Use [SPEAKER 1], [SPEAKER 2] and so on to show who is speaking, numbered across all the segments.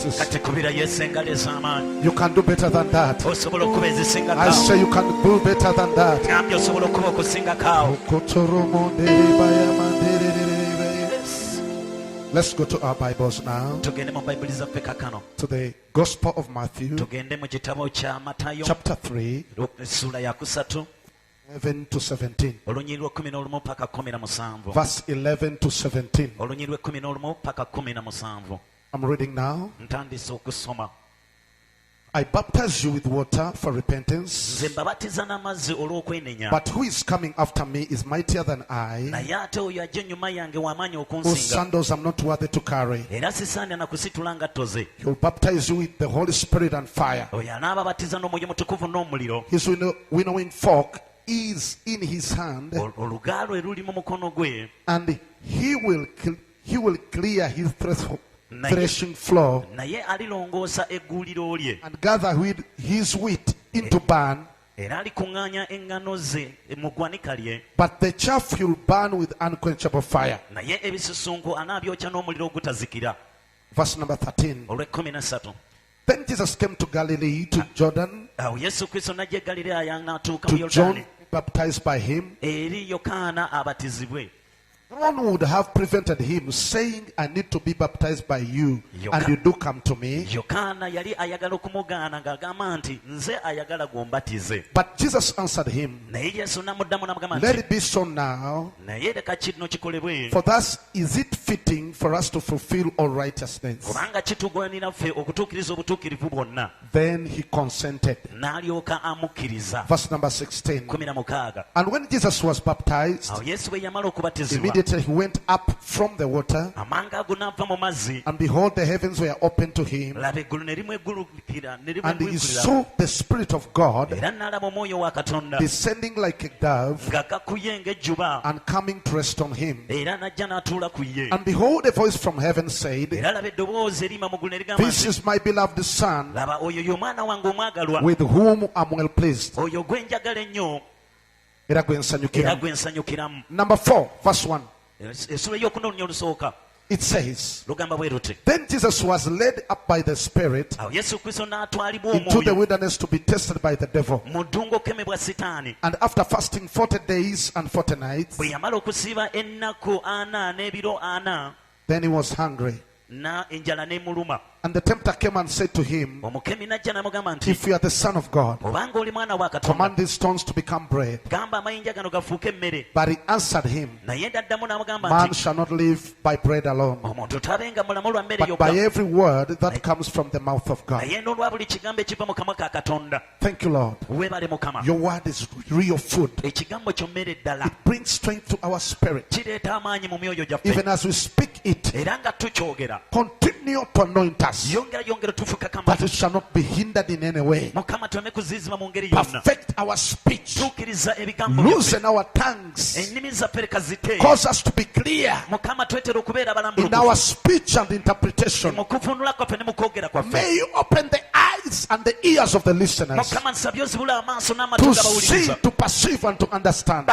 [SPEAKER 1] praises. You can do better than that. I say you can do better than that. Let's go to our Bibles now. To the Gospel of Matthew, chapter 3, 11 to 17. Verse 11 to 17. I'm reading now. I baptize you with water for repentance, but who is coming after me is mightier than I, whose sandals I'm not worthy to carry. He will baptize you with the Holy Spirit and fire. His winnowing fork is in his hand, and he will clear his threshing floor and gather with his wheat into barn, but the chaff he'll burn with unquenchable fire. Verse number 13. Then Jesus came to Galilee, to Jordan, to John, baptized by him. No one would have prevented him, saying, I need to be baptized by you, and you do come to me. But Jesus answered him, let it be so now, for thus is it fitting for us to fulfill all righteousness. Then he consented. Verse number 16. And when Jesus was baptized, immediately he went up from the water, and behold, the heavens were opened to him, and he saw the Spirit of God descending like a dove and coming to rest on him. And behold, a voice from heaven said, this is my beloved Son, with whom I'm well pleased. Number 4, verse 1. It says, then Jesus was led up by the Spirit into the wilderness to be tested by the devil. And after fasting 40 days and 40 nights, then he was hungry. And the tempter came and said to him, if you are the Son of God, command these stones to become bread. But he answered him, man shall not live by bread alone, but by every word that comes from the mouth of God. Thank you, Lord. Your word is real food. It brings strength to our spirit. Even as we speak it, continue to anoint us, that it shall not be hindered in any way. Perfect our speech, loosen our tongues, cause us to be clear in our speech and interpretation. May you open the eyes and the ears of the listeners to see, to perceive, and to understand, to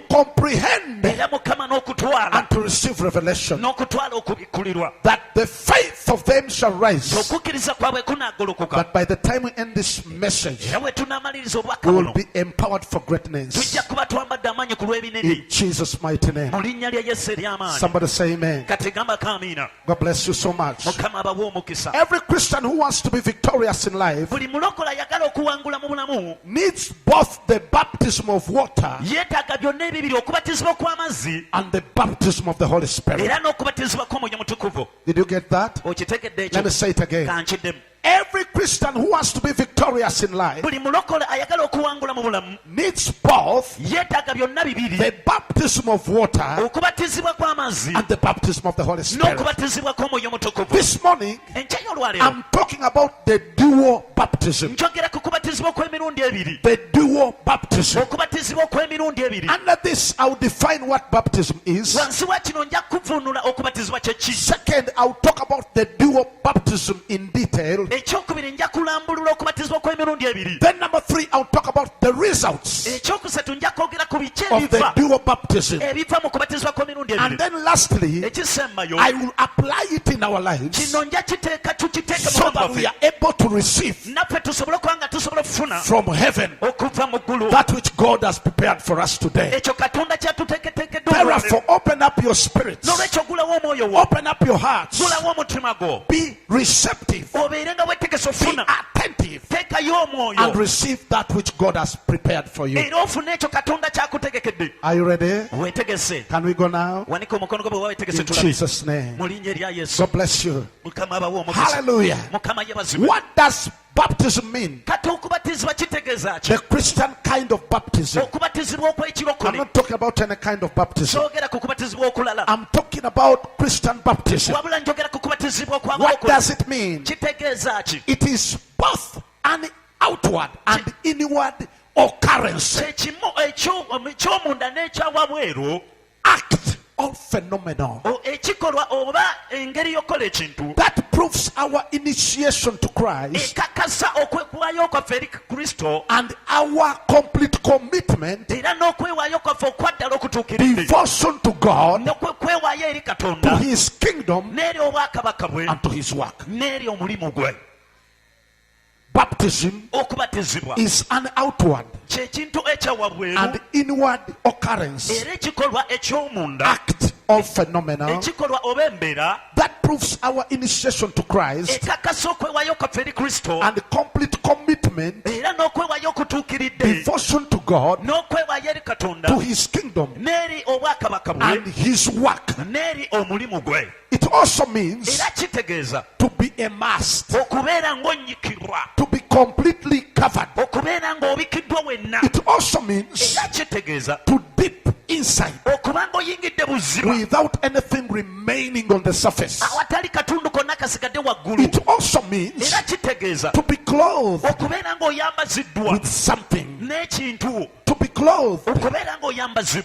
[SPEAKER 1] comprehend, and to receive revelation, that the faith of them shall rise, that by the time we end this message, we will be empowered for greatness. In Jesus' mighty name. Somebody say amen. God bless you so much. Every Christian who wants to be victorious in life needs both the baptism of water and the baptism of the Holy Spirit. Did you get that? Let me say it again. Every Christian who wants to be victorious in life needs both the baptism of water and the baptism of the Holy Spirit. This morning, I'm talking about the dual baptism. The dual baptism. Under this, I'll define what baptism is. Second, I'll talk about the dual baptism in detail. Then number 3, I'll talk about the results of the dual baptism. And then lastly, I will apply it in our lives so that we are able to receive from heaven that which God has prepared for us today. Therefore, open up your spirits, open up your hearts, be receptive, be attentive, and receive that which God has prepared for you. Are you ready? Can we go now? In Jesus' name. God bless you. Hallelujah. What does baptism mean? The Christian kind of baptism. I'm not talking about any kind of baptism. I'm talking about Christian baptism. What does it mean? It is both an outward and inward occurrence, act or phenomenon that proves our initiation to Christ and our complete commitment, devotion to God, to His kingdom, and to His work. Baptism is an outward and inward occurrence, act or phenomenon that proves our initiation to Christ and complete commitment, devotion to God, to His kingdom and His work. It also means to be immersed, to be completely covered. It also means to dip inside without anything remaining on the surface. It also means to be clothed with something, to be clothed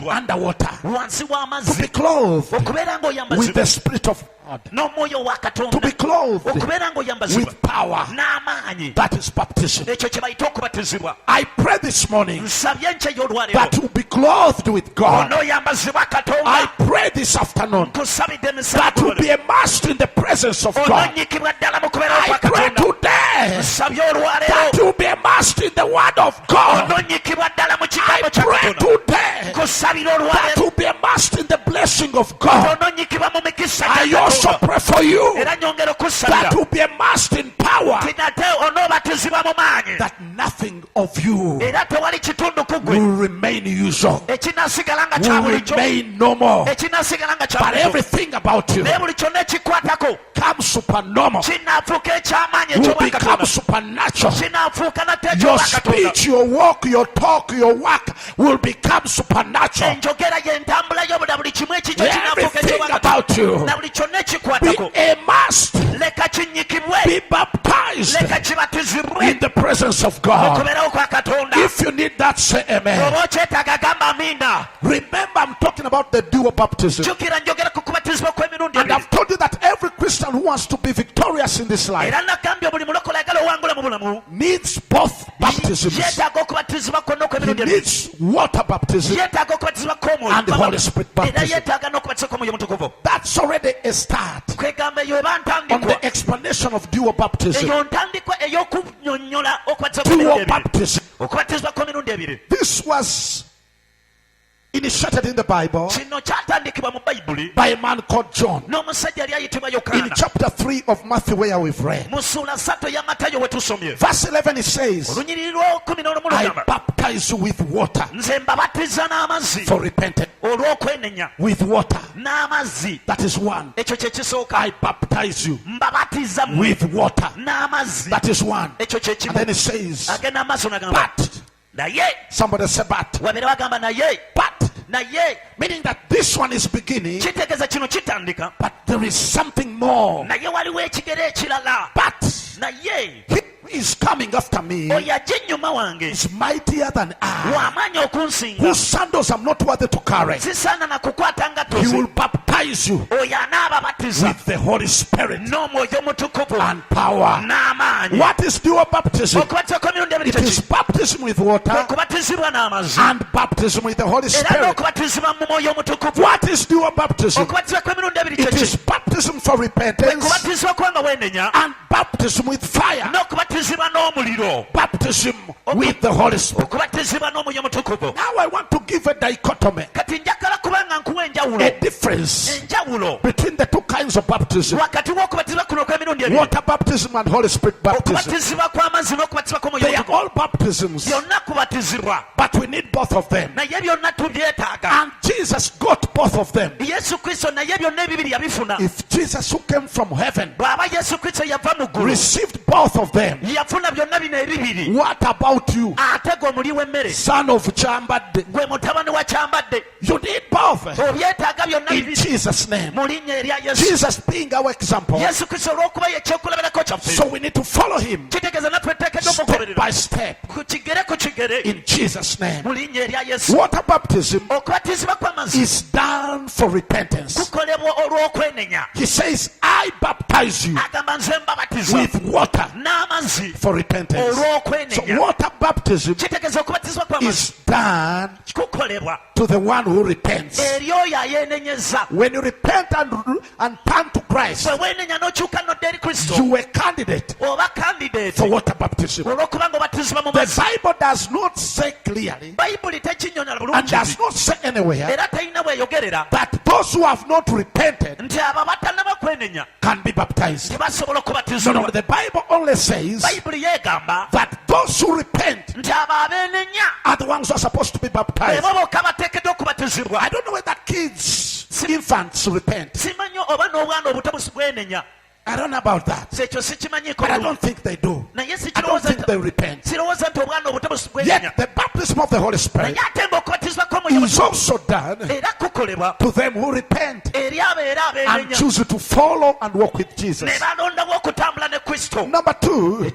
[SPEAKER 1] underwater, to be clothed with the Spirit of God, to be clothed with power. That is baptism. I pray this morning that you be clothed with God. I pray this afternoon that you be immersed in the presence of God. I pray today that you be immersed in the Word of God. I pray today that you be immersed in the blessing of God. I also pray for you that you be immersed in power, that nothing of you will remain usual, will remain normal, but everything about you comes supernormal, will become supernatural. Your speech, your walk, your talk, your work will become supernatural. Everything about you, be immersed, be baptized in the presence of God. If you need that, say amen. Remember, I'm talking about the dual baptism. And I've told you that every Christian who wants to be victorious in this life needs both baptisms. He needs water baptism and the Holy Spirit baptism. That's already a start on the explanation of dual baptism. Dual baptism. This was initiated in the Bible by a man called John in chapter 3 of Matthew, where we've read. Verse 11, it says, I baptize you with water for repentance. With water. That is one. I baptize you with water. That is one. And then it says, but. Somebody say but. But. Meaning that this one is beginning, but there is something more. But is coming after me is mightier than I, whose sandals I'm not worthy to carry. He will baptize you with the Holy Spirit and power. What is your baptism? It is baptism with water and baptism with the Holy Spirit. What is your baptism? It is baptism for repentance and baptism with fire. Baptism with the Holy Spirit. Now I want to give a dichotomy, a difference between the two kinds of baptism: water baptism and Holy Spirit baptism. They are all baptisms, but we need both of them. And Jesus got both of them. If Jesus, who came from heaven, received both of them, what about you, son of Chambade? You need both in Jesus' name. Jesus being our example, so we need to follow him step by step in Jesus' name. Water baptism is done for repentance. He says, I baptize you with water for repentance. So water baptism is done to the one who repents. When you repent and turn to Christ, you were candidate for water baptism. The Bible does not say clearly and does not say anywhere that those who have not repented can be baptized. No, the Bible only says that those who repent are the ones who are supposed to be baptized. I don't know whether kids, infants repent. I don't know about that, but I don't think they do. I don't think they repent. Yet the baptism of the Holy Spirit is also done to them who repent and choose to follow and walk with Jesus. Number two,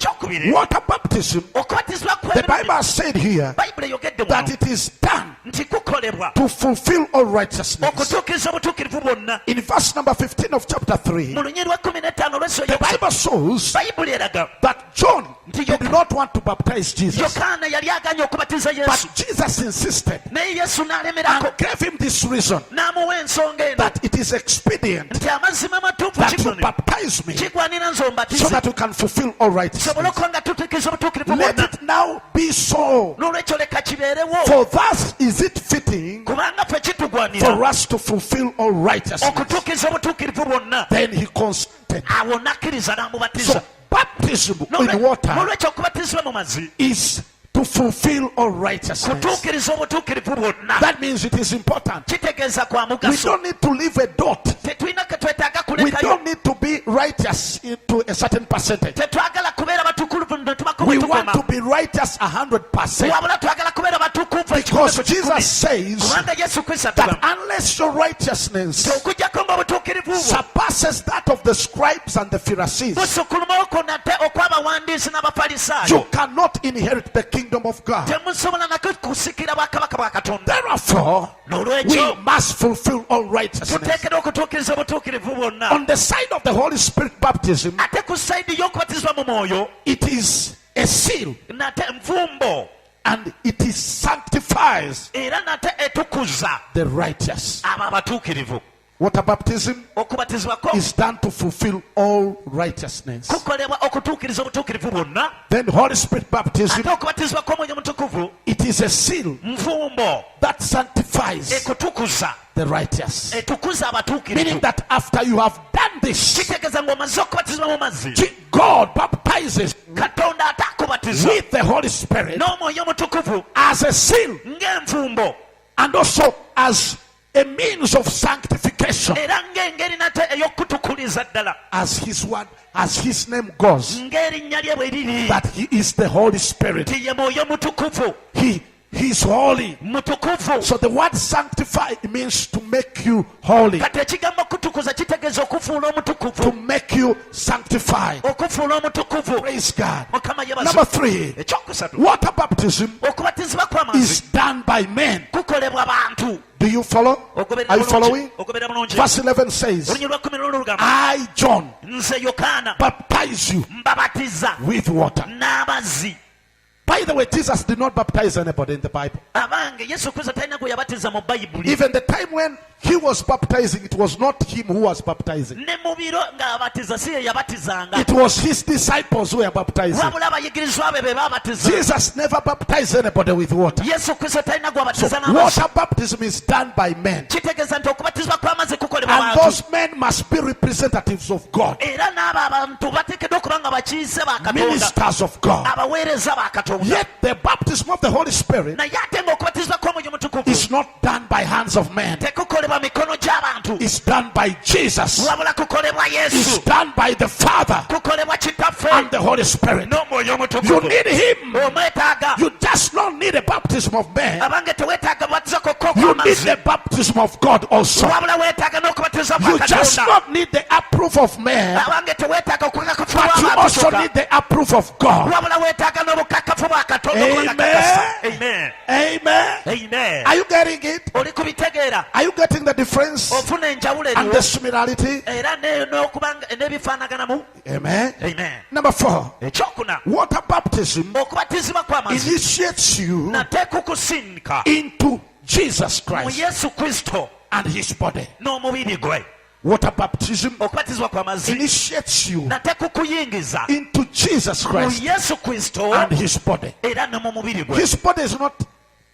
[SPEAKER 1] water baptism. The Bible has said here that it is done to fulfill all righteousness. In verse number 15 of chapter 3, the Bible shows that John did not want to baptize Jesus, but Jesus insisted and gave him this reason, that it is expedient that you baptize me so that you can fulfill all righteousness. Let it now be so, for thus is it fitting for us to fulfill all righteousness. Then he consented. So baptism in water is to fulfill all righteousness. That means it is important. We don't need to leave a dot. We don't need to be righteous to a certain percentage. We want to be righteous 100%. Because Jesus says that unless your righteousness surpasses that of the scribes and the Pharisees, you cannot inherit the kingdom of God. Therefore, we must fulfill all righteousness. On the side of the Holy Spirit baptism, it is a seal, and it is sanctifies the righteous. Water baptism is done to fulfill all righteousness. Then Holy Spirit baptism, it is a seal that sanctifies the righteous. Meaning that after you have done this, God baptizes with the Holy Spirit as a seal and also as a means of sanctification, as his word, as his name goes, that he is the Holy Spirit. He He's holy.
[SPEAKER 2] Mutukuvu.
[SPEAKER 1] So the word sanctify means to make you holy.
[SPEAKER 2] Kati ekigambo kutukuza kitegeeza okufuula omutukuvu.
[SPEAKER 1] To make you sanctified.
[SPEAKER 2] Okufuula omutukuvu.
[SPEAKER 1] Praise God.
[SPEAKER 2] Mukama yebaza.
[SPEAKER 1] Number 3.
[SPEAKER 2] Ekyokusatu.
[SPEAKER 1] Water baptism
[SPEAKER 2] okubatizibwa kw'amazzi
[SPEAKER 1] is done by men.
[SPEAKER 2] kukolebwa bantu.
[SPEAKER 1] Do you follow? Are you following? Verse 11 says, I, John, baptize you with water. By the way, Jesus did not baptize anybody in the Bible. Even the time when he was baptizing, it was not him who was baptizing. It was his disciples who were baptizing. Jesus never baptized anybody with water. So water baptism is done by men. And those men must be representatives of God. Ministers of God. Yet the baptism of the Holy Spirit is not done by hands of men. It's done by Jesus. It's done by the Father and the Holy Spirit. You need him. You just don't need a baptism of man. You need the baptism of God also. You just don't need the approval of man, but you also need the approval of God. Amen. Amen. Amen. Are you getting it? Are you getting the difference and the similarity? Amen. Amen. Number 4. Water baptism initiates you into Jesus Christ and his body. Water baptism initiates you into Jesus Christ and his body. His body is not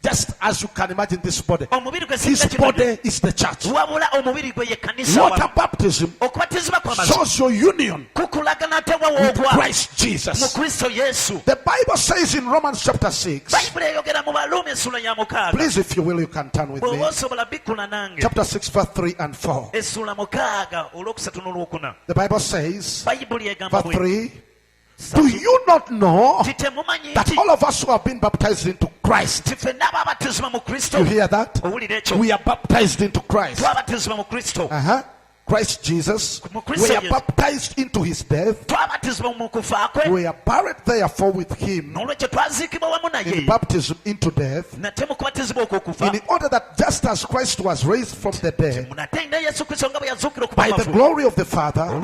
[SPEAKER 1] just as you can imagine this body. His body is the church. Water baptism shows your union with Christ Jesus. The Bible says in Romans chapter 6, please if you will, you can turn with me. Chapter 6 verse 3 and 4. The Bible says, verse 3, do you not know that all of us who have been baptized into Christ, you hear that? We are baptized into Christ. Christ Jesus, we are baptized into his death. We are buried therefore with him in baptism into death, in order that just as Christ was raised from the dead by the glory of the Father,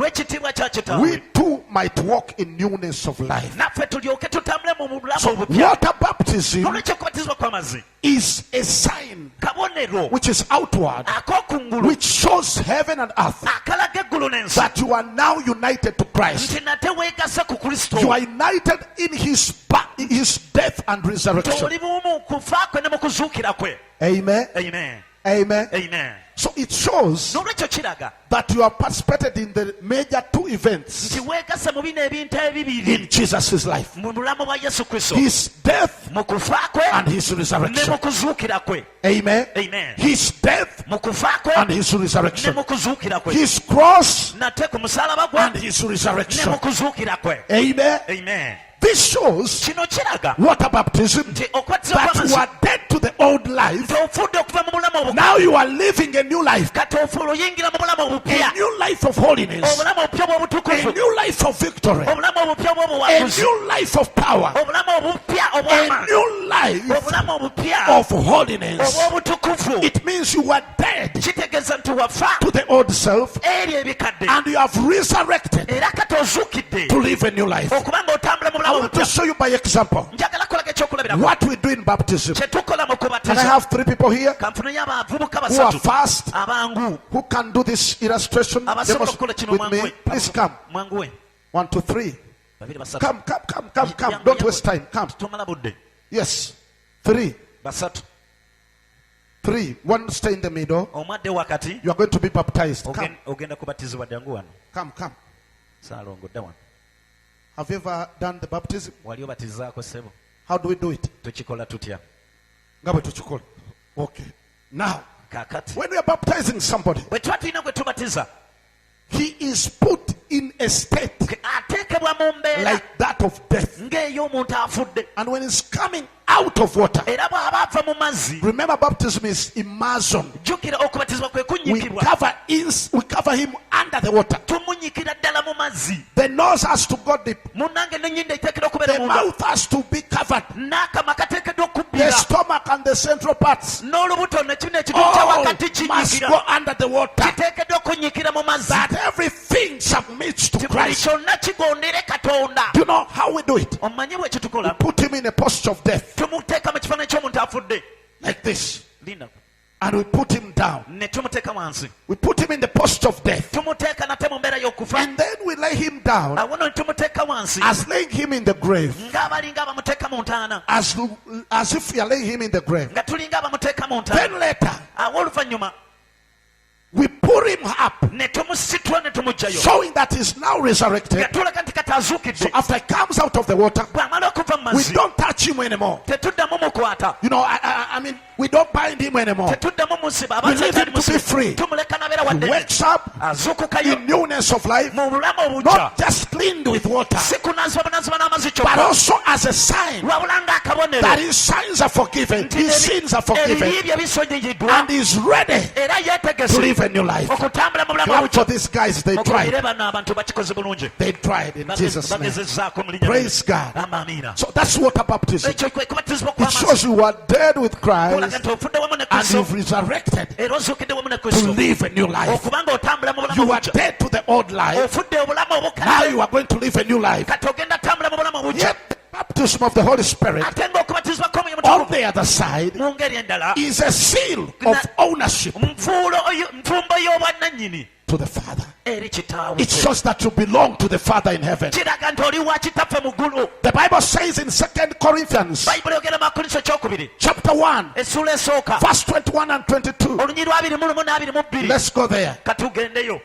[SPEAKER 1] we too might walk in newness of life. So water baptism is a sign which is outward, which shows heaven and earth that you are now united to Christ. You are united in his death and resurrection. Amen. Amen. Amen. Amen. So it shows that you have participated in the major 2 events in Jesus' life: his death and his resurrection. Amen. Amen. His death and his resurrection. His cross and his resurrection. Amen. Amen. This shows water baptism that you are dead to the old life. Now you are living a new life. A new life of holiness. A new life of victory. A new life of power. A new life of holiness. It means you are dead to the old self and you have resurrected to live a new life. I want to show you by example what we do in baptism. And I have 3 people here who are fast, who can do this illustration with me. Please come. 1, 2, 3. Come. Don't waste time. Come. Yes. 3. 3. 1 stay in the middle. You are going to be baptized. Come. Have you ever done the baptism? How do we do it? Okay. Now, when we are baptizing somebody, he is put in a state
[SPEAKER 2] ateekebwa mu mbeera
[SPEAKER 1] like that of death.
[SPEAKER 2] ng'ey'omuntu afudde.
[SPEAKER 1] And when he's coming out of water,
[SPEAKER 2] era bw'aba ava mu mazzi,
[SPEAKER 1] remember baptism is immersion.
[SPEAKER 2] jjukira okubatizibwa kwe
[SPEAKER 1] We
[SPEAKER 2] kunnyikibwa.
[SPEAKER 1] cover him under the water.
[SPEAKER 2] tumunyikira ddala mu mazzi.
[SPEAKER 1] The nose has to go deep.
[SPEAKER 2] munnange n'ennyindo eteekera okubeera
[SPEAKER 1] The
[SPEAKER 2] munda.
[SPEAKER 1] mouth has to be covered.
[SPEAKER 2] n'akamwa kateekeddwa
[SPEAKER 1] The
[SPEAKER 2] okubbira.
[SPEAKER 1] stomach and the central parts
[SPEAKER 2] n'olubuto ne kino ekitundu kya
[SPEAKER 1] all
[SPEAKER 2] wakati
[SPEAKER 1] must
[SPEAKER 2] kinyikira.
[SPEAKER 1] go under the water.
[SPEAKER 2] kiteekeddwa okunyikira mu mazzi.
[SPEAKER 1] That everything submits to
[SPEAKER 2] buli
[SPEAKER 1] Christ.
[SPEAKER 2] kyonna kigondere katonda.
[SPEAKER 1] Do you know how we do it?
[SPEAKER 2] omanyi bwe
[SPEAKER 1] We
[SPEAKER 2] kitukola?
[SPEAKER 1] put him in a posture of death
[SPEAKER 2] tumuteeka mu kifaananyi ky'omuntu afudde.
[SPEAKER 1] like this.
[SPEAKER 2] linda
[SPEAKER 1] And we put him down.
[SPEAKER 2] ne tumuteeka wansi.
[SPEAKER 1] We put him in the posture of death.
[SPEAKER 2] tumuteeka nate mu mbeera y'okufa.
[SPEAKER 1] And then we lay him down
[SPEAKER 2] awo no ne tumuteeka wansi.
[SPEAKER 1] as laying him in the grave.
[SPEAKER 2] ng'abalinga abamuteeka mu ntaana.
[SPEAKER 1] As if we are laying him in the grave.
[SPEAKER 2] nga tulinga abamuteeka mu ntaana.
[SPEAKER 1] Then later,
[SPEAKER 2] awo oluvannyuma
[SPEAKER 1] we pull him up,
[SPEAKER 2] ne tumusitula ne tumugjayo.
[SPEAKER 1] showing that he's now resurrected.
[SPEAKER 2] nga tulaga nti kati azuukidde.
[SPEAKER 1] So after he comes out of the water,
[SPEAKER 2] bw'amala okuva mu
[SPEAKER 1] we
[SPEAKER 2] mazzi
[SPEAKER 1] don't touch him anymore.
[SPEAKER 2] tetuddamu mukwata.
[SPEAKER 1] You know, I mean, we don't bind him anymore.
[SPEAKER 2] tetuddamu musiba.
[SPEAKER 1] We leave him to be free.
[SPEAKER 2] tumuleka nabeera
[SPEAKER 1] He
[SPEAKER 2] wadde.
[SPEAKER 1] wakes up
[SPEAKER 2] azuukukayo
[SPEAKER 1] in newness of life,
[SPEAKER 2] mu bulamu obujja.
[SPEAKER 1] not just cleaned with water,
[SPEAKER 2] si kunaziba bunaziba n'amazzi
[SPEAKER 1] but
[SPEAKER 2] kyokka.
[SPEAKER 1] also as a sign
[SPEAKER 2] wabula ng'akabonero.
[SPEAKER 1] that his sins are forgiven, his sins are forgiven,
[SPEAKER 2] ebibi bye bisonyiyiddwa.
[SPEAKER 1] and he's ready
[SPEAKER 2] era
[SPEAKER 1] to
[SPEAKER 2] yeetegese
[SPEAKER 1] live a new life.
[SPEAKER 2] okutambula mu bulamu
[SPEAKER 1] Clap for
[SPEAKER 2] obujja.
[SPEAKER 1] these guys, they
[SPEAKER 2] okubire
[SPEAKER 1] tried.
[SPEAKER 2] bano abantu bakikoze bulungi.
[SPEAKER 1] They tried in Jesus' name.
[SPEAKER 2] bagezezzaako mu linnya
[SPEAKER 1] Praise
[SPEAKER 2] lya-
[SPEAKER 1] God.
[SPEAKER 2] Amiina.
[SPEAKER 1] So that's water baptism.
[SPEAKER 2] ekyo kwe kubatizibwa
[SPEAKER 1] It
[SPEAKER 2] kw'amazzi.
[SPEAKER 1] shows you are dead with
[SPEAKER 2] kulaga
[SPEAKER 1] Christ
[SPEAKER 2] nti ofudde wamu ne
[SPEAKER 1] and
[SPEAKER 2] Kristo.
[SPEAKER 1] you've resurrected
[SPEAKER 2] era ozuukidde wamu ne
[SPEAKER 1] to
[SPEAKER 2] Kristo.
[SPEAKER 1] live a new life.
[SPEAKER 2] okubanga otambula mu bulamu
[SPEAKER 1] You are
[SPEAKER 2] obujja.
[SPEAKER 1] dead to the old life.
[SPEAKER 2] ofudde obulamu
[SPEAKER 1] Now
[SPEAKER 2] obukadde.
[SPEAKER 1] you are going to live a new life.
[SPEAKER 2] kati ogenda tambula mu bulamu obujja.
[SPEAKER 1] Yet the baptism of the Holy Spirit
[SPEAKER 2] ate ng'okubatizibwa kw'omwoyo
[SPEAKER 1] on
[SPEAKER 2] mutukuvu
[SPEAKER 1] the other side
[SPEAKER 2] mu ngeri endala
[SPEAKER 1] is a seal of ownership
[SPEAKER 2] nfumbo y'obwannannyini
[SPEAKER 1] to the Father.
[SPEAKER 2] eri kitaawe.
[SPEAKER 1] It shows that you belong to the Father in heaven.
[SPEAKER 2] kiraga nti oli wa kitaffe mu ggulu.
[SPEAKER 1] The Bible says in 2 Corinthians
[SPEAKER 2] bayibuli yogera mu Akolinso kyokubiri
[SPEAKER 1] chapter 1,
[SPEAKER 2] essula esooka
[SPEAKER 1] verse 21 and 22.
[SPEAKER 2] olunyi lwa 21 22.
[SPEAKER 1] Let's go there.
[SPEAKER 2] katugendeyo.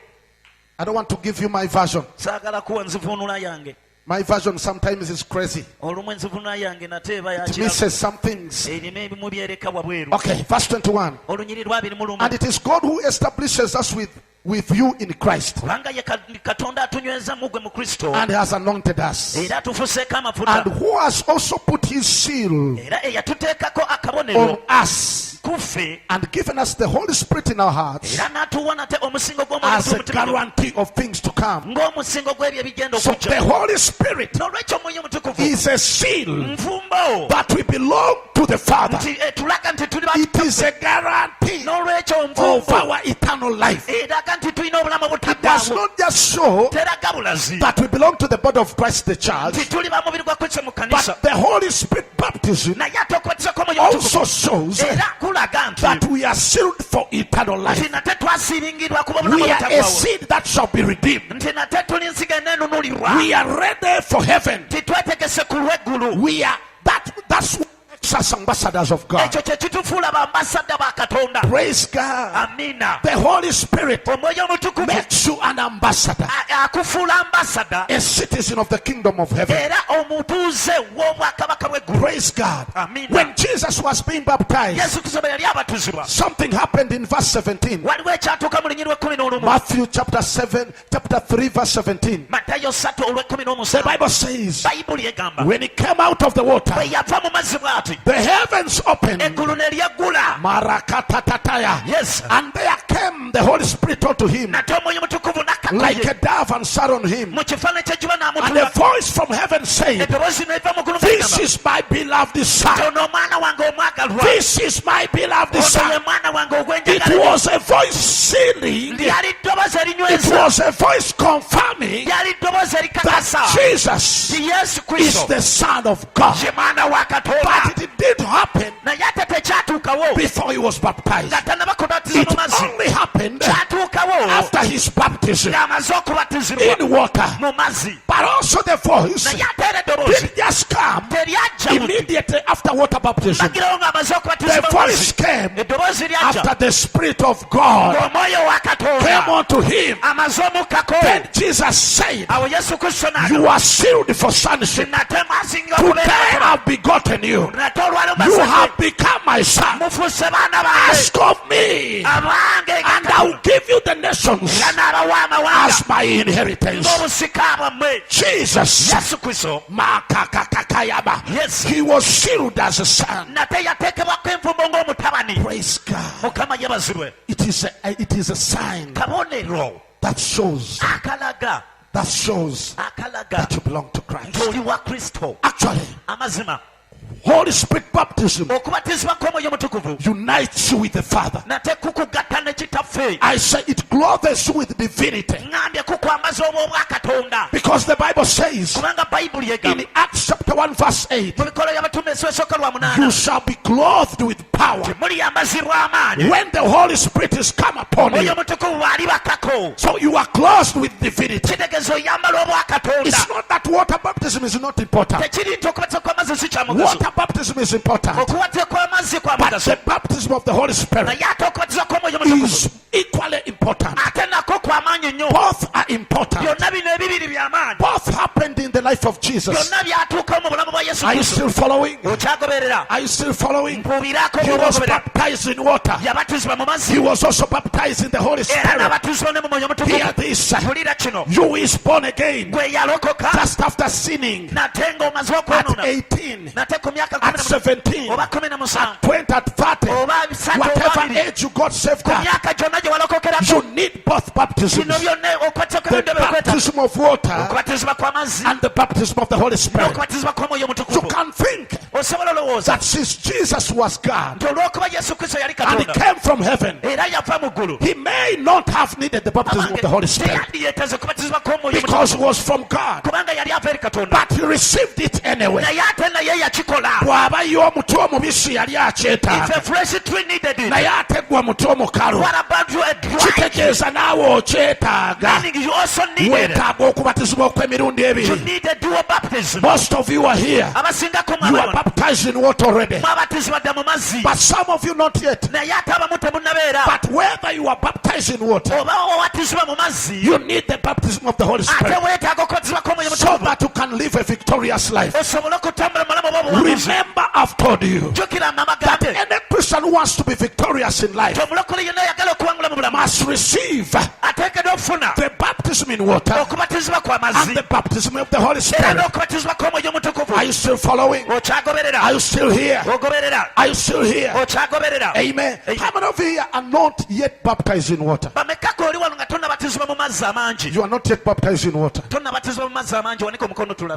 [SPEAKER 1] I don't want to give you my version.
[SPEAKER 2] saagala kuwa nzivuunula yange.
[SPEAKER 1] My version sometimes is crazy.
[SPEAKER 2] olumu enzivuunula yange nate eba
[SPEAKER 1] It
[SPEAKER 2] yakira
[SPEAKER 1] misses some things.
[SPEAKER 2] erimu ebimu byereka wabweru.
[SPEAKER 1] Okay, verse 21.
[SPEAKER 2] olunyiri lwa 21.
[SPEAKER 1] And it is God who establishes us with you in Christ
[SPEAKER 2] kubanga ye katonda atunyweza mugwe mu Kristo
[SPEAKER 1] and has anointed us,
[SPEAKER 2] era atufuseeko amafuta
[SPEAKER 1] and who has also put his seal
[SPEAKER 2] era eyatuteekako
[SPEAKER 1] on
[SPEAKER 2] akabonero
[SPEAKER 1] us
[SPEAKER 2] kuffe
[SPEAKER 1] and given us the Holy Spirit in our hearts
[SPEAKER 2] era n'atuwa nate omusingo
[SPEAKER 1] as a
[SPEAKER 2] gw'omwoyo
[SPEAKER 1] guarantee of things to come.
[SPEAKER 2] ng'omusingo gw'ebyo ebigenda
[SPEAKER 1] So the
[SPEAKER 2] okujja.
[SPEAKER 1] Holy Spirit
[SPEAKER 2] n'olwekyo omwoyo omutukuvu
[SPEAKER 1] is a seal
[SPEAKER 2] nfumbo
[SPEAKER 1] that we belong to the Father.
[SPEAKER 2] nti tulaga nti tuli
[SPEAKER 1] It is a guarantee
[SPEAKER 2] n'olwekyo
[SPEAKER 1] of
[SPEAKER 2] nfumbo
[SPEAKER 1] our eternal life.
[SPEAKER 2] eraga nti tulina obulamu
[SPEAKER 1] It does
[SPEAKER 2] obutaddaawo.
[SPEAKER 1] not just show
[SPEAKER 2] teraga bulazi
[SPEAKER 1] that we belong to the body of Christ, the church,
[SPEAKER 2] nti tuli ba mubiri gwa Kristo mu kanisa,
[SPEAKER 1] but the Holy Spirit baptism
[SPEAKER 2] naye ate okubatizibwa kw'omwoyo omutukuvu
[SPEAKER 1] also shows
[SPEAKER 2] era kulaga nti
[SPEAKER 1] that we are sealed for eternal life.
[SPEAKER 2] nti nate twasiringirwa kuba obulamu
[SPEAKER 1] We are a
[SPEAKER 2] obutaggwaawo.
[SPEAKER 1] seed that shall be redeemed.
[SPEAKER 2] nti nate tuli nsiga eneenunulirwa.
[SPEAKER 1] We are ready for heaven.
[SPEAKER 2] nti twetegese ku lw'eggulu.
[SPEAKER 1] We are that's what makes us ambassadors of God.
[SPEAKER 2] ekyo kye kitufuula bambasada ba katonda.
[SPEAKER 1] Praise God.
[SPEAKER 2] amiina.
[SPEAKER 1] The Holy Spirit
[SPEAKER 2] omwoyo omutukuvu
[SPEAKER 1] makes you an ambassador,
[SPEAKER 2] akufuula ambasada
[SPEAKER 1] a citizen of the kingdom of heaven.
[SPEAKER 2] era omutuuze w'obwakabaka bw'eggulu.
[SPEAKER 1] Praise God.
[SPEAKER 2] Amen.
[SPEAKER 1] When Jesus was being baptized,
[SPEAKER 2] yesu kristo bwe yali abatuzibwa
[SPEAKER 1] something happened in verse 17.
[SPEAKER 2] waliwo ekyatuuka mu lunyiri lw'ekkumi n'olumu.
[SPEAKER 1] Matthew chapter 3 verse 17.
[SPEAKER 2] matayo 3 olw'ekkumi
[SPEAKER 1] The
[SPEAKER 2] n'omusanvu.
[SPEAKER 1] Bible says,
[SPEAKER 2] bayibuli egamba
[SPEAKER 1] when he came out of the water,
[SPEAKER 2] bwe yava mu mazzi bw'ati
[SPEAKER 1] the heavens opened.
[SPEAKER 2] eggulu ne lyeggula.
[SPEAKER 1] Marakatataya.
[SPEAKER 2] Yes.
[SPEAKER 1] And there came the Holy Spirit unto him
[SPEAKER 2] nate omwoyo omutukuvu
[SPEAKER 1] like
[SPEAKER 2] n'akatoye
[SPEAKER 1] a dove and sat on him.
[SPEAKER 2] mu kifaananyi ky'ejjuba
[SPEAKER 1] And a
[SPEAKER 2] n'amutula.
[SPEAKER 1] voice from heaven saying,
[SPEAKER 2] eddoboozi n'eva mu ggulu
[SPEAKER 1] this
[SPEAKER 2] n'egamba,
[SPEAKER 1] is my beloved son.
[SPEAKER 2] ono omwana wange omwagalwa.
[SPEAKER 1] This is my beloved
[SPEAKER 2] ono ye
[SPEAKER 1] son.
[SPEAKER 2] mwana wange
[SPEAKER 1] It
[SPEAKER 2] ogw'enjagala.
[SPEAKER 1] was a voice sealing.
[SPEAKER 2] lyali ddoboozi
[SPEAKER 1] It
[SPEAKER 2] erinyweza.
[SPEAKER 1] was a voice confirming
[SPEAKER 2] lyali ddoboozi erikakasa
[SPEAKER 1] that Jesus
[SPEAKER 2] ti yesu
[SPEAKER 1] is
[SPEAKER 2] kristo
[SPEAKER 1] the Son of God.
[SPEAKER 2] ye mwana wa katonda.
[SPEAKER 1] But it did happen
[SPEAKER 2] naye ate tekyatuukawo
[SPEAKER 1] before he was baptized.
[SPEAKER 2] nga tannaba kubatizibwa
[SPEAKER 1] It
[SPEAKER 2] mu mazzi.
[SPEAKER 1] only happened
[SPEAKER 2] kyatuukawo
[SPEAKER 1] after his baptism
[SPEAKER 2] ng'amaze okubatizibwa
[SPEAKER 1] in water.
[SPEAKER 2] mu mazzi.
[SPEAKER 1] But also the voice
[SPEAKER 2] naye ate era eddoboozi
[SPEAKER 1] didn't just come
[SPEAKER 2] teryajja mu
[SPEAKER 1] immediately after water baptism.
[SPEAKER 2] bagirawo ng'amaze
[SPEAKER 1] The
[SPEAKER 2] okubatizibwa mu
[SPEAKER 1] voice
[SPEAKER 2] mazzi.
[SPEAKER 1] came
[SPEAKER 2] eddoboozi lyajja
[SPEAKER 1] after the Spirit of God
[SPEAKER 2] ng'omwoyo wa
[SPEAKER 1] came
[SPEAKER 2] katonda
[SPEAKER 1] unto him.
[SPEAKER 2] amaze omukkako.
[SPEAKER 1] Then Jesus said,
[SPEAKER 2] awo yesu kristo
[SPEAKER 1] you are sealed for sonship.
[SPEAKER 2] nate mwasinga
[SPEAKER 1] Today
[SPEAKER 2] okubeera
[SPEAKER 1] I've begotten you.
[SPEAKER 2] nate olwaleero
[SPEAKER 1] You have become my son. Ask of me, and I will give you the nations as my inheritance. Jesus, yes, he was sealed as a son. Praise God. It is a sign that shows that you belong to Christ. Actually, Holy Spirit baptism unites you with the Father. I say it clothes you with divinity. Because the Bible says in Acts chapter 1 verse 8, you shall be clothed with power when the Holy Spirit is come upon you. So you are clothed with divinity. It's not that water baptism is not important. Water baptism is important, but the baptism of the Holy Spirit is equally important. Both are important. Both happened in the life of Jesus. Are you still following? Are you still following? He was baptized in water. He was also baptized in the Holy Spirit. Hear this. You is born again just after sinning at 18, at 17, at 20, at 30, whatever age you got saved at, you need both baptisms. The baptism of water and the baptism of the Holy Spirit. You can think that since Jesus was God and he came from heaven, he may not have needed the baptism of the Holy Spirit because he was from God, but he received it anyway. Bwaba y'omuti omubisi yali akyetaaga naye ategwa muti omukalu, kitegeeza naawe okyetaaga. Weetaaga okubatizibwa okw'emirundi ebiri. Most of you are here, you are baptized in water already, but some of you not yet. But whether you are baptized in water, you need the baptism of the Holy Spirit so that you can live a victorious life. Remember, I've told you that any Christian who wants to be victorious in life must receive the baptism in water and the baptism of the Holy Spirit. Are you still following? Are you still here? Are you still here? Amen. How many of you are not yet baptized in water? You are not yet baptized in water. You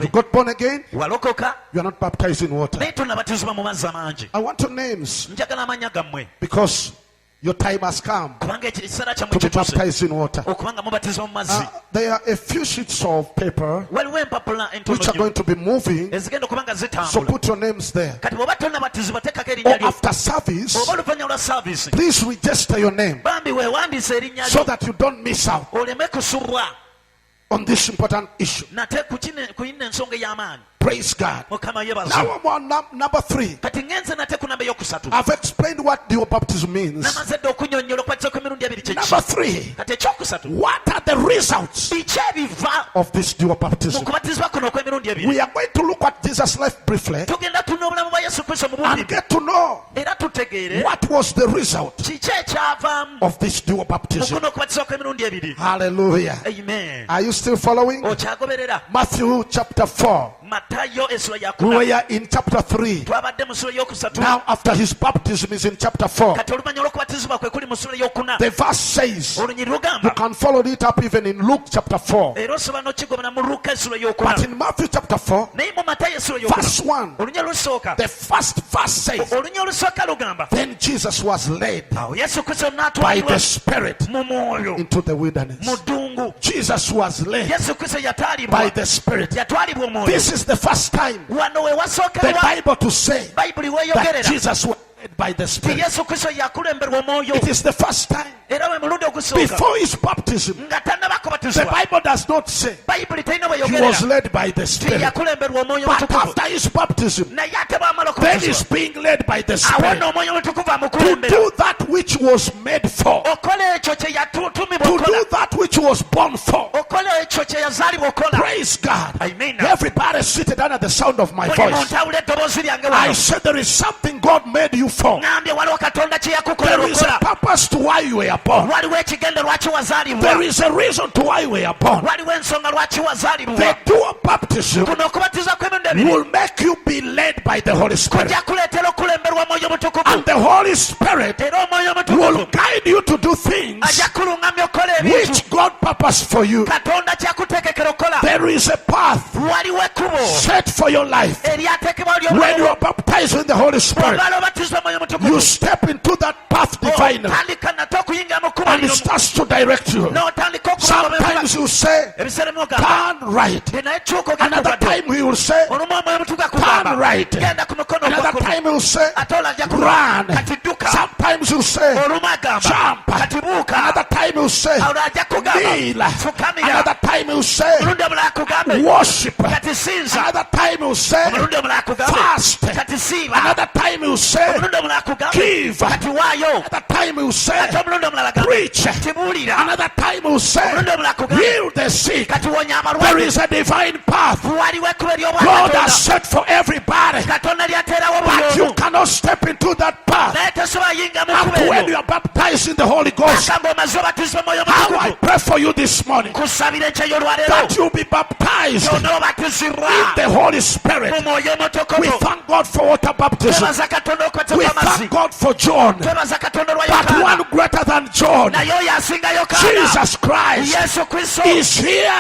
[SPEAKER 1] got born again? You are not baptized in water. I want your names because your time has come to be baptized in water. There are a few sheets of paper which are going to be moving, so put your names there. Or after service, please register your name so that you don't miss out on this important issue. Praise God. Now I'm on number 3. I've explained what the baptism means. Number 3. What are the results of this dual baptism? We are going to look at Jesus' life briefly and get to know what was the result of this dual baptism. Hallelujah.
[SPEAKER 2] Amen.
[SPEAKER 1] Are you still following? Matthew chapter 4. We were in chapter 3. Now after his baptism is in chapter 4. The verse says, you can follow it up even in Luke chapter 4. But in Matthew chapter 4, verse 1, the first verse says, then Jesus was led by the Spirit into the wilderness. Jesus was led by the Spirit. This is the first time the Bible to say that Jesus was led by the Spirit. It is the first time. Before his baptism, the Bible does not say he was led by the Spirit. But after his baptism, then he's being led by the Spirit to do that which was made for, to do that which was born for. Praise God.
[SPEAKER 2] Amen.
[SPEAKER 1] Everybody seated under the sound of my voice. I said there is something God made you for. There is a purpose to why you were born. There is a reason to why you were born. The dual baptism will make you be led by the Holy Spirit. And the Holy Spirit will guide you to do things which God purposed for you. There is a path set for your life. When you are baptized in the Holy Spirit, you step into that path divinely, and it starts to direct you. Sometimes you say, turn right. Another time he will say, turn right. Another time he will say, run. Sometimes you say, jump. Another time you say, kneel. Another time you say, worship. Another time you say, fast. Another time you say, give. Another time you say, preach. Another time you say, heal the sick. There is a divine path God has set for everybody, but you cannot step into that path until when you are baptized in the Holy Ghost. How I pray for you this morning that you be baptized in the Holy Spirit. We thank God for water baptism. We thank God for John, but one greater than John, Jesus Christ, is here.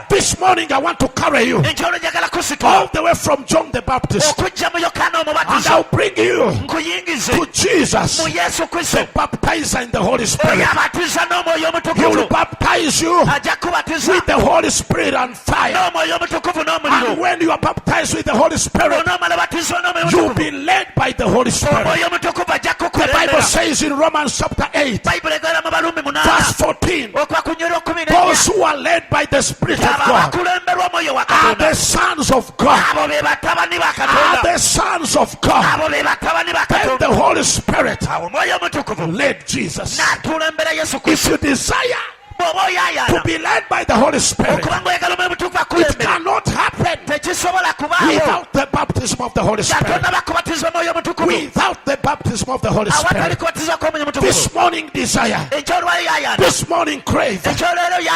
[SPEAKER 1] This morning I want to carry you all the way from John the Baptist, and I'll bring you to Jesus, the baptizer in the Holy Spirit. He will baptize you with the Holy Spirit and fire. And when you are baptized with the Holy Spirit, you'll be led by the Holy Spirit. The Bible says in Romans chapter 8, verse 14, those who are led by the Spirit of God are the sons of God. Are the sons of God. And the Holy Spirit led Jesus. If you desire to be led by the Holy Spirit, it cannot happen without the baptism of the Holy Spirit. Without the baptism of the Holy Spirit. This morning desire, this morning crave,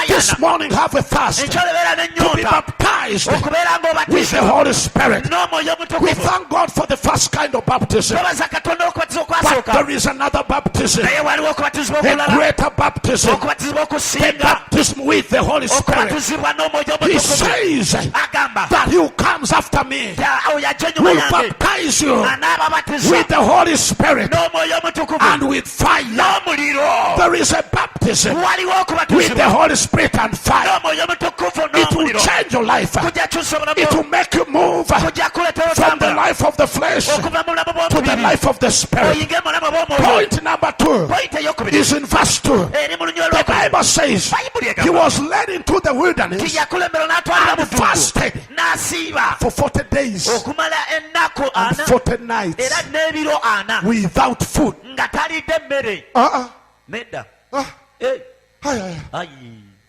[SPEAKER 1] this morning have a fast to be baptized with the Holy Spirit. We thank God for the first kind of baptism, but there is another baptism, a greater baptism, the baptism with the Holy Spirit. He says that who comes after me will baptize you with the Holy Spirit and with fire. There is a baptism with the Holy Spirit and fire. It will change your life. It will make you move from the life of the flesh to the life of the Spirit. Point number 2 is in verse 2. The Bible says he was led into the wilderness and fasted for 40 days and 40 nights without food.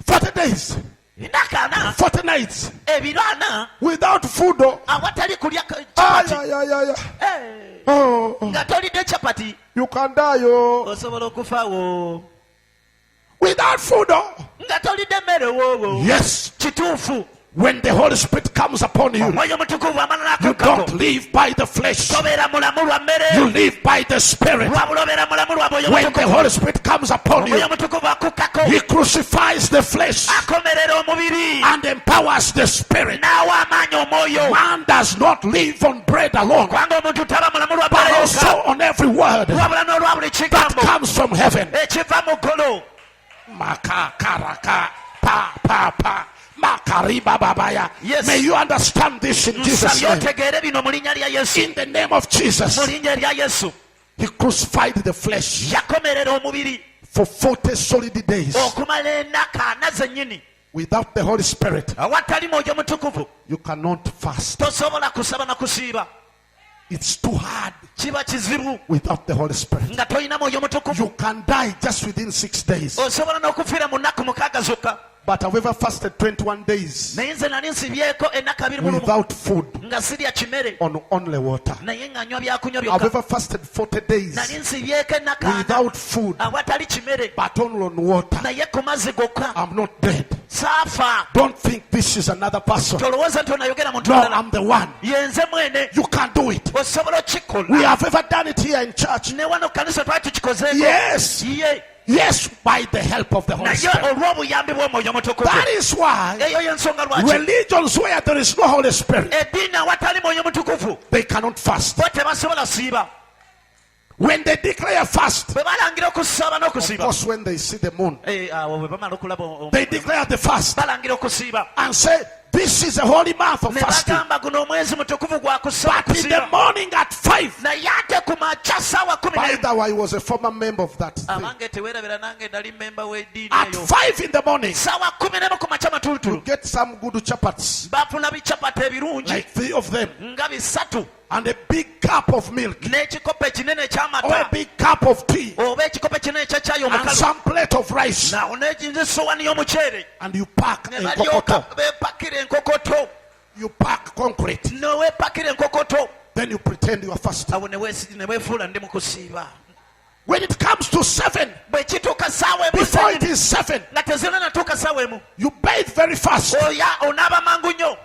[SPEAKER 1] 40 days, 40 nights without food. You can die. Without food. Yes. When the Holy Spirit comes upon you, you don't live by the flesh, you live by the Spirit. When the Holy Spirit comes upon you, he crucifies the flesh and empowers the Spirit. Man does not live on bread alone, but also on every word that comes from heaven. Yes. May you understand this in Jesus' name. In the name of Jesus. He crucified the flesh for 40 solid days. Without the Holy Spirit, you cannot fast. It's too hard
[SPEAKER 2] kiba kizibu
[SPEAKER 1] without the Holy Spirit.
[SPEAKER 2] nga toyina mwoyo mutukuvu.
[SPEAKER 1] You can die just within 6 days.
[SPEAKER 2] Osobola n'okufiira mu nnaku 6 zokka.
[SPEAKER 1] But I've ever fasted 21 days
[SPEAKER 2] naye nze nali nsibyeko ennaku 21
[SPEAKER 1] without food,
[SPEAKER 2] nga sirya kimere
[SPEAKER 1] on only water.
[SPEAKER 2] naye nga nywa byakunywa
[SPEAKER 1] I've
[SPEAKER 2] byokka.
[SPEAKER 1] ever fasted 40 days
[SPEAKER 2] nali nsibyeko ennaku 40
[SPEAKER 1] without food,
[SPEAKER 2] awatali kimere
[SPEAKER 1] but only on water.
[SPEAKER 2] naye ku mazzi gokka.
[SPEAKER 1] I'm not dead.
[SPEAKER 2] Saafa.
[SPEAKER 1] Don't think this is another person.
[SPEAKER 2] Tolowooza nti onayogera muntu
[SPEAKER 1] No,
[SPEAKER 2] mulala.
[SPEAKER 1] I'm the one.
[SPEAKER 2] Yenze mwene.
[SPEAKER 1] You can do it.
[SPEAKER 2] Osobola okikola.
[SPEAKER 1] We have ever done it here in church.
[SPEAKER 2] ne wano kanisa twali tukikozeeko.
[SPEAKER 1] Yes.
[SPEAKER 2] Ye.
[SPEAKER 1] Yes, by the help of the Holy
[SPEAKER 2] naye
[SPEAKER 1] Spirit.
[SPEAKER 2] olw'obuyambi bw'omwoyo mutukuvu.
[SPEAKER 1] That is why
[SPEAKER 2] eyo y'ensonga lwaki
[SPEAKER 1] religions where there is no Holy Spirit,
[SPEAKER 2] eddiini awatali mwoyo mutukuvu
[SPEAKER 1] they cannot fast.
[SPEAKER 2] bo tebasobola siiba.
[SPEAKER 1] When they declare fast,
[SPEAKER 2] bwe balangira okusaaba
[SPEAKER 1] of
[SPEAKER 2] n'okusiiba,
[SPEAKER 1] course when they see the moon,
[SPEAKER 2] awo bwe bamala okulaba
[SPEAKER 1] they declare the fast
[SPEAKER 2] balangira okusiiba
[SPEAKER 1] and say, this is a holy month of
[SPEAKER 2] ne
[SPEAKER 1] fasting.
[SPEAKER 2] bagamba guno omwezi mutukuvu gwa kusaba
[SPEAKER 1] But in the
[SPEAKER 2] kusiiba.
[SPEAKER 1] morning at 5,
[SPEAKER 2] naye ate ku makya ssaawa 11.
[SPEAKER 1] by the way, I was a former member of that thing.
[SPEAKER 2] abange teweerabira nange nali memba w'eddiini
[SPEAKER 1] At
[SPEAKER 2] eyo.
[SPEAKER 1] 5 in the morning,
[SPEAKER 2] ssaawa 11 ku makya matulutulu
[SPEAKER 1] get some good chapats,
[SPEAKER 2] bafuna bicapati ebirungi
[SPEAKER 1] like 3 of them,
[SPEAKER 2] nga bisatu
[SPEAKER 1] and a big cup of milk,
[SPEAKER 2] n'ekikopo ekinene
[SPEAKER 1] or a
[SPEAKER 2] eky'amata
[SPEAKER 1] big cup of tea,
[SPEAKER 2] oba ekikopo ekinene ekya caayi
[SPEAKER 1] and
[SPEAKER 2] omukalu
[SPEAKER 1] some plate of rice,
[SPEAKER 2] nawo n'esowaani y'omuceere
[SPEAKER 1] and you pack
[SPEAKER 2] ne
[SPEAKER 1] a
[SPEAKER 2] balyoka
[SPEAKER 1] cocoto.
[SPEAKER 2] beepakira enkokoto.
[SPEAKER 1] You pack concrete.
[SPEAKER 2] Noweepakira enkokoto
[SPEAKER 1] Then you pretend you are fasting.
[SPEAKER 2] awo ne weefuula ndi mu kusiiba.
[SPEAKER 1] When it comes to 7,
[SPEAKER 2] bwe kituuka ssaawa emu
[SPEAKER 1] before it
[SPEAKER 2] sennyini,
[SPEAKER 1] is 7,
[SPEAKER 2] nga tezirina natuuka ssaawa emu,
[SPEAKER 1] you bathe very fast.
[SPEAKER 2] onaaba mangu nnyo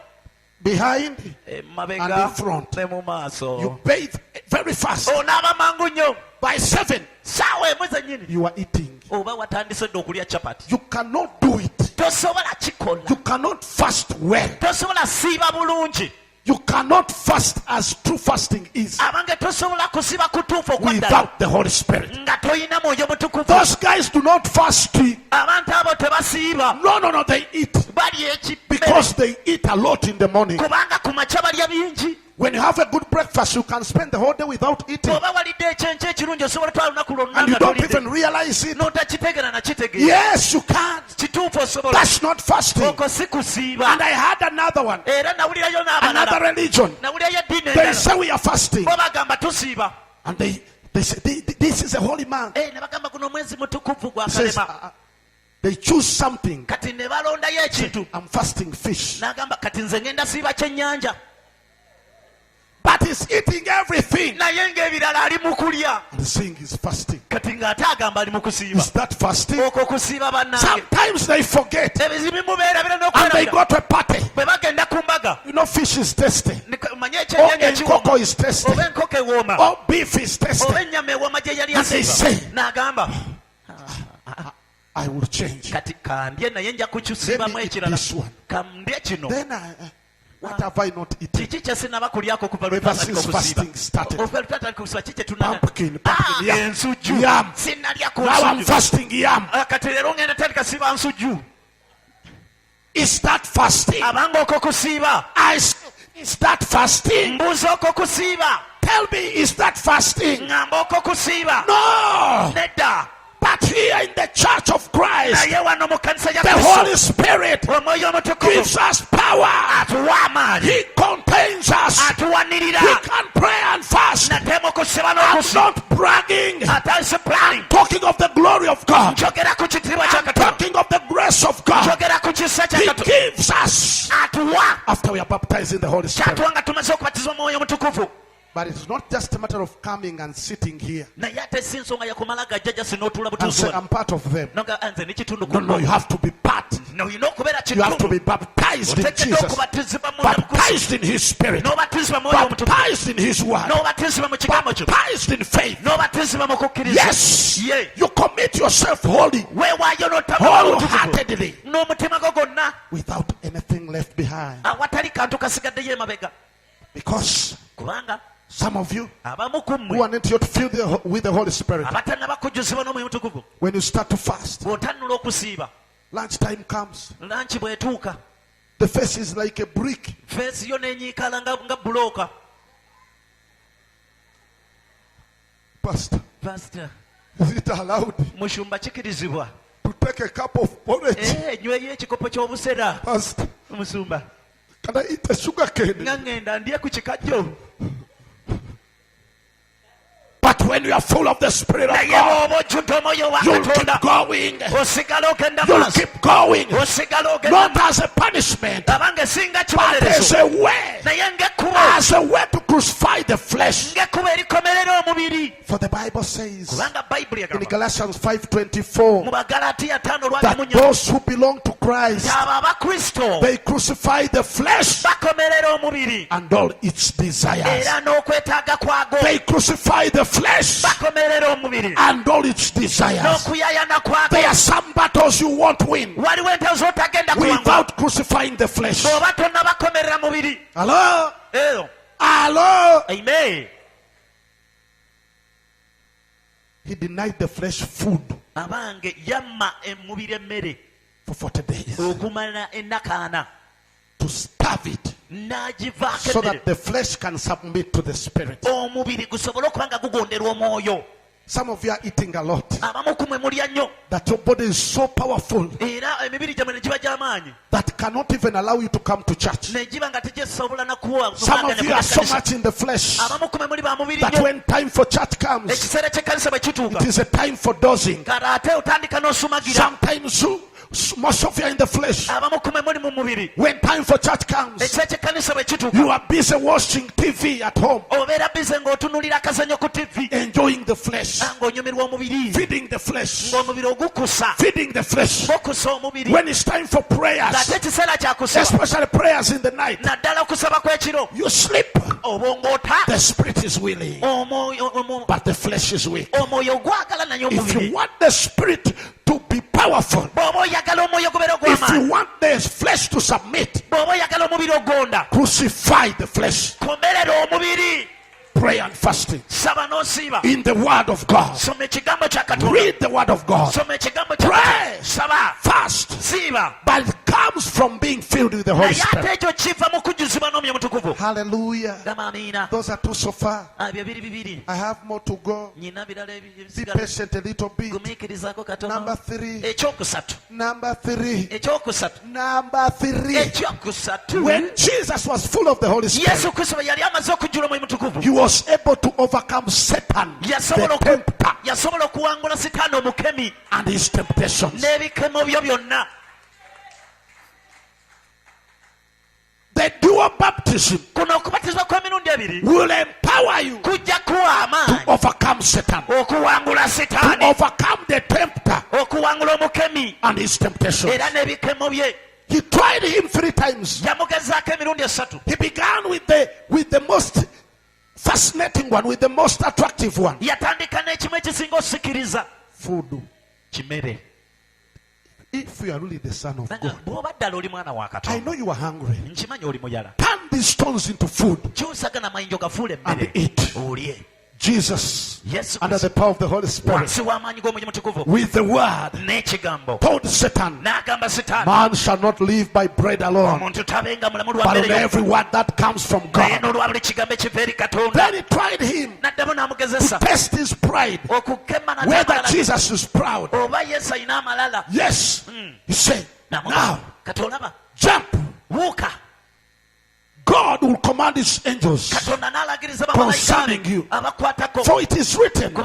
[SPEAKER 1] Behind,
[SPEAKER 2] emabega
[SPEAKER 1] And in front.
[SPEAKER 2] ne mu maaso,
[SPEAKER 1] you bathe very fast.
[SPEAKER 2] onaaba mangu nnyo.
[SPEAKER 1] By 7,
[SPEAKER 2] ssaawa emu zennyini
[SPEAKER 1] you are eating.
[SPEAKER 2] oba watandise dde okulya capati.
[SPEAKER 1] You cannot do it.
[SPEAKER 2] Tosobola kikola,
[SPEAKER 1] You cannot fast well.
[SPEAKER 2] tosobola siiba bulungi.
[SPEAKER 1] You cannot fast as true fasting is
[SPEAKER 2] abange tosobola kusiiba kutuufu okwaddala
[SPEAKER 1] without the Holy Spirit.
[SPEAKER 2] nga toyina mwoyo mutukuvu.
[SPEAKER 1] Those guys do not fast.
[SPEAKER 2] abantu abo tebasiiba,
[SPEAKER 1] No, they eat
[SPEAKER 2] balya ekimere
[SPEAKER 1] because they eat a lot in the morning.
[SPEAKER 2] kubanga ku makya balya bingi.
[SPEAKER 1] When you have a good breakfast, you can spend the whole day without eating.
[SPEAKER 2] oba walidde ekyenkya ekirungi osobola otwala olunaku lwonna
[SPEAKER 1] And you
[SPEAKER 2] nga
[SPEAKER 1] don't
[SPEAKER 2] tolidde.
[SPEAKER 1] even realize it.
[SPEAKER 2] n'otakitegera nakitegeera.
[SPEAKER 1] Yes, you can.
[SPEAKER 2] kituufu osobola.
[SPEAKER 1] That's not fasting.
[SPEAKER 2] okwo si kusiiba.
[SPEAKER 1] And I had another one,
[SPEAKER 2] era nawulirayo
[SPEAKER 1] another
[SPEAKER 2] n'abalala,
[SPEAKER 1] religion.
[SPEAKER 2] nawulirayo eddiini
[SPEAKER 1] They
[SPEAKER 2] endala
[SPEAKER 1] say we are fasting.
[SPEAKER 2] bo bagamba tusiiba.
[SPEAKER 1] And they say, this is a holy man.
[SPEAKER 2] ne bagamba guno omwezi mutukuvu gwa
[SPEAKER 1] Says,
[SPEAKER 2] kalema.
[SPEAKER 1] they choose something.
[SPEAKER 2] kati ne balondayo ekintu,
[SPEAKER 1] I'm fasting fish.
[SPEAKER 2] n'agamba kati nze ngenda siiba kyennyanja,
[SPEAKER 1] But he's eating everything.
[SPEAKER 2] naye ng'ebirala ali mu kulya.
[SPEAKER 1] And saying he's fasting.
[SPEAKER 2] kati ng'ate agamba ali mu kusiiba.
[SPEAKER 1] Is that fasting?
[SPEAKER 2] okwo kusiiba bannange.
[SPEAKER 1] Sometimes they forget.
[SPEAKER 2] ebizibu bimubeerabira
[SPEAKER 1] And they
[SPEAKER 2] n'okwerabira.
[SPEAKER 1] go to a party.
[SPEAKER 2] bwe bagenda ku mbaga,
[SPEAKER 1] You know, fish is tasty.
[SPEAKER 2] manye
[SPEAKER 1] Or
[SPEAKER 2] ekyennyanja
[SPEAKER 1] enkoko
[SPEAKER 2] ekiwooma,
[SPEAKER 1] is tasty.
[SPEAKER 2] oba enkoko ewooma,
[SPEAKER 1] Or beef is tasty.
[SPEAKER 2] oba ennyama ewooma gye yali
[SPEAKER 1] And they say,
[SPEAKER 2] asiiba. n'agamba
[SPEAKER 1] I will change.
[SPEAKER 2] kati kandye naye nja
[SPEAKER 1] Let
[SPEAKER 2] kukyusiibamu
[SPEAKER 1] me eat
[SPEAKER 2] ekirala.
[SPEAKER 1] this one.
[SPEAKER 2] kandye kino.
[SPEAKER 1] Then what have I not eaten?
[SPEAKER 2] kiki kye sinaba kulyako kuva lwe
[SPEAKER 1] Ever
[SPEAKER 2] twatandika
[SPEAKER 1] since
[SPEAKER 2] okusiiba.
[SPEAKER 1] fasting started.
[SPEAKER 2] okuva lwe twatandika okusiiba kiki kye tunana.
[SPEAKER 1] Pumpkin, yam.
[SPEAKER 2] ensujju.
[SPEAKER 1] Yam.
[SPEAKER 2] sinnalya ku
[SPEAKER 1] Now I'm
[SPEAKER 2] nsujju.
[SPEAKER 1] fasting yam.
[SPEAKER 2] kati leero ngenda tandika siiba nsujju.
[SPEAKER 1] Is that fasting?
[SPEAKER 2] abanga okwo kusiiba.
[SPEAKER 1] Is that fasting?
[SPEAKER 2] mbuuza okwo kusiiba.
[SPEAKER 1] Tell me, is that fasting?
[SPEAKER 2] ngamba okwo kusiiba.
[SPEAKER 1] No.
[SPEAKER 2] nedda.
[SPEAKER 1] But here in the church of Christ,
[SPEAKER 2] naye wano mu kanisa ya
[SPEAKER 1] the Holy Spirit
[SPEAKER 2] omwoyo omutukuvu
[SPEAKER 1] gives us power.
[SPEAKER 2] atuwa amaanyi,
[SPEAKER 1] He contains us.
[SPEAKER 2] atuwanirira.
[SPEAKER 1] We can pray and fast.
[SPEAKER 2] nate mu kusiba
[SPEAKER 1] I'm
[SPEAKER 2] n'okusiba.
[SPEAKER 1] not bragging.
[SPEAKER 2] atasi planning.
[SPEAKER 1] Talking of the glory of God.
[SPEAKER 2] njogera ku kitiibwa kya
[SPEAKER 1] I'm
[SPEAKER 2] Katonda.
[SPEAKER 1] talking of the grace of God.
[SPEAKER 2] njogera ku kisa kya
[SPEAKER 1] He
[SPEAKER 2] Katonda.
[SPEAKER 1] gives us
[SPEAKER 2] atuwa
[SPEAKER 1] after we are baptized in the Holy Spirit.
[SPEAKER 2] kyatuwa nga tumaze okubatizibwa omwoyo omutukuvu.
[SPEAKER 1] But it's not just a matter of coming and sitting here
[SPEAKER 2] naye ate si nsonga yakumala gajja jasi n'otuula
[SPEAKER 1] and say,
[SPEAKER 2] butuuzi
[SPEAKER 1] I'm part of them.
[SPEAKER 2] noga nze n'ekitundu
[SPEAKER 1] No, you have to be part.
[SPEAKER 2] olina okubeera
[SPEAKER 1] You have to
[SPEAKER 2] kitundu.
[SPEAKER 1] be baptized in
[SPEAKER 2] otekedde
[SPEAKER 1] Jesus.
[SPEAKER 2] okubatizibwa mu
[SPEAKER 1] Baptized in His Spirit.
[SPEAKER 2] n'obatizibwa mwoyo omutukuvu,
[SPEAKER 1] Baptized in His Word.
[SPEAKER 2] n'obatizibwa mu kigambo kyo,
[SPEAKER 1] Baptized in faith.
[SPEAKER 2] n'obatizibwa mu kukkiriza.
[SPEAKER 1] Yes.
[SPEAKER 2] ye
[SPEAKER 1] You commit yourself wholly,
[SPEAKER 2] weewaayo n'otamula omutukuvu
[SPEAKER 1] wholeheartedly,
[SPEAKER 2] n'omutima gwo gwonna,
[SPEAKER 1] without anything left behind.
[SPEAKER 2] awatali kantu kasigaddeyo emabega.
[SPEAKER 1] Because
[SPEAKER 2] kubanga
[SPEAKER 1] some of you
[SPEAKER 2] abamu ku
[SPEAKER 1] who
[SPEAKER 2] mmwe
[SPEAKER 1] are not yet filled with the Holy Spirit,
[SPEAKER 2] abatannaba kujjuzibwa n'omwoyo omutukuvu,
[SPEAKER 1] when you start to fast,
[SPEAKER 2] bw'otannula okusiiba,
[SPEAKER 1] lunchtime comes,
[SPEAKER 2] lanki bw'etuuka,
[SPEAKER 1] the face is like a brick.
[SPEAKER 2] feesi yo n'enyiikaala nga bulooka.
[SPEAKER 1] Pastor,
[SPEAKER 2] pasita
[SPEAKER 1] is it allowed
[SPEAKER 2] mushumba kikirizibwa
[SPEAKER 1] to take a cup of porridge?
[SPEAKER 2] nyweyo ekikopo ky'obusera.
[SPEAKER 1] Pastor,
[SPEAKER 2] musumba
[SPEAKER 1] can I eat a sugar cane?
[SPEAKER 2] nga ngenda ndye ku kikajjo.
[SPEAKER 1] when you are full of the Spirit of God, you'll keep going. You'll keep going. Not as a punishment, but as a way. As a way to crucify the flesh. For the Bible says in Galatians 5:24 that those who belong to Christ, they crucify the flesh and all its desires. They crucify the flesh and all its desires. There are some battles you won't win without crucifying the flesh. Hello? Hello?
[SPEAKER 2] Amen.
[SPEAKER 1] He denied the flesh food for 40 days to starve it so that the flesh can submit to the Spirit. Some of you are eating a lot, that your body is so powerful that cannot even allow you to come to church. Some of you are so much in the flesh that when time for church comes, it is a time for dozing. Sometimes most of you are in the flesh. When time for church comes, you are busy watching TV at home, enjoying the flesh, feeding the flesh, feeding the flesh. When it's time for prayers, especially prayers in the night, you sleep. The spirit is willing, but the flesh is weak. If you want the spirit to be powerful, if you want the flesh to submit, crucify the flesh. Pray and fasting in the Word of God. Read the Word of God. Pray, fast. But it comes from being filled with the Holy Spirit. Hallelujah. Those are two so far. I have more to go. Be patient a little bit. Number three. When Jesus was full of the Holy Spirit, he was able to overcome Satan, the tempter, and his temptations. The dual baptism will empower you to overcome Satan, to overcome the tempter and his temptations. He tried him 3 times. He began with the most fascinating one, with the most attractive one. Food. If you are really the Son of God, I know you are hungry. Turn these stones into food and eat. Jesus, under the power of the Holy Spirit, with the word, told Satan, man shall not live by bread alone, but on every word that comes from God. Then he tried him to test his pride, whether Jesus is proud. Yes, he said, now jump. God will command his angels concerning you. For it is written, he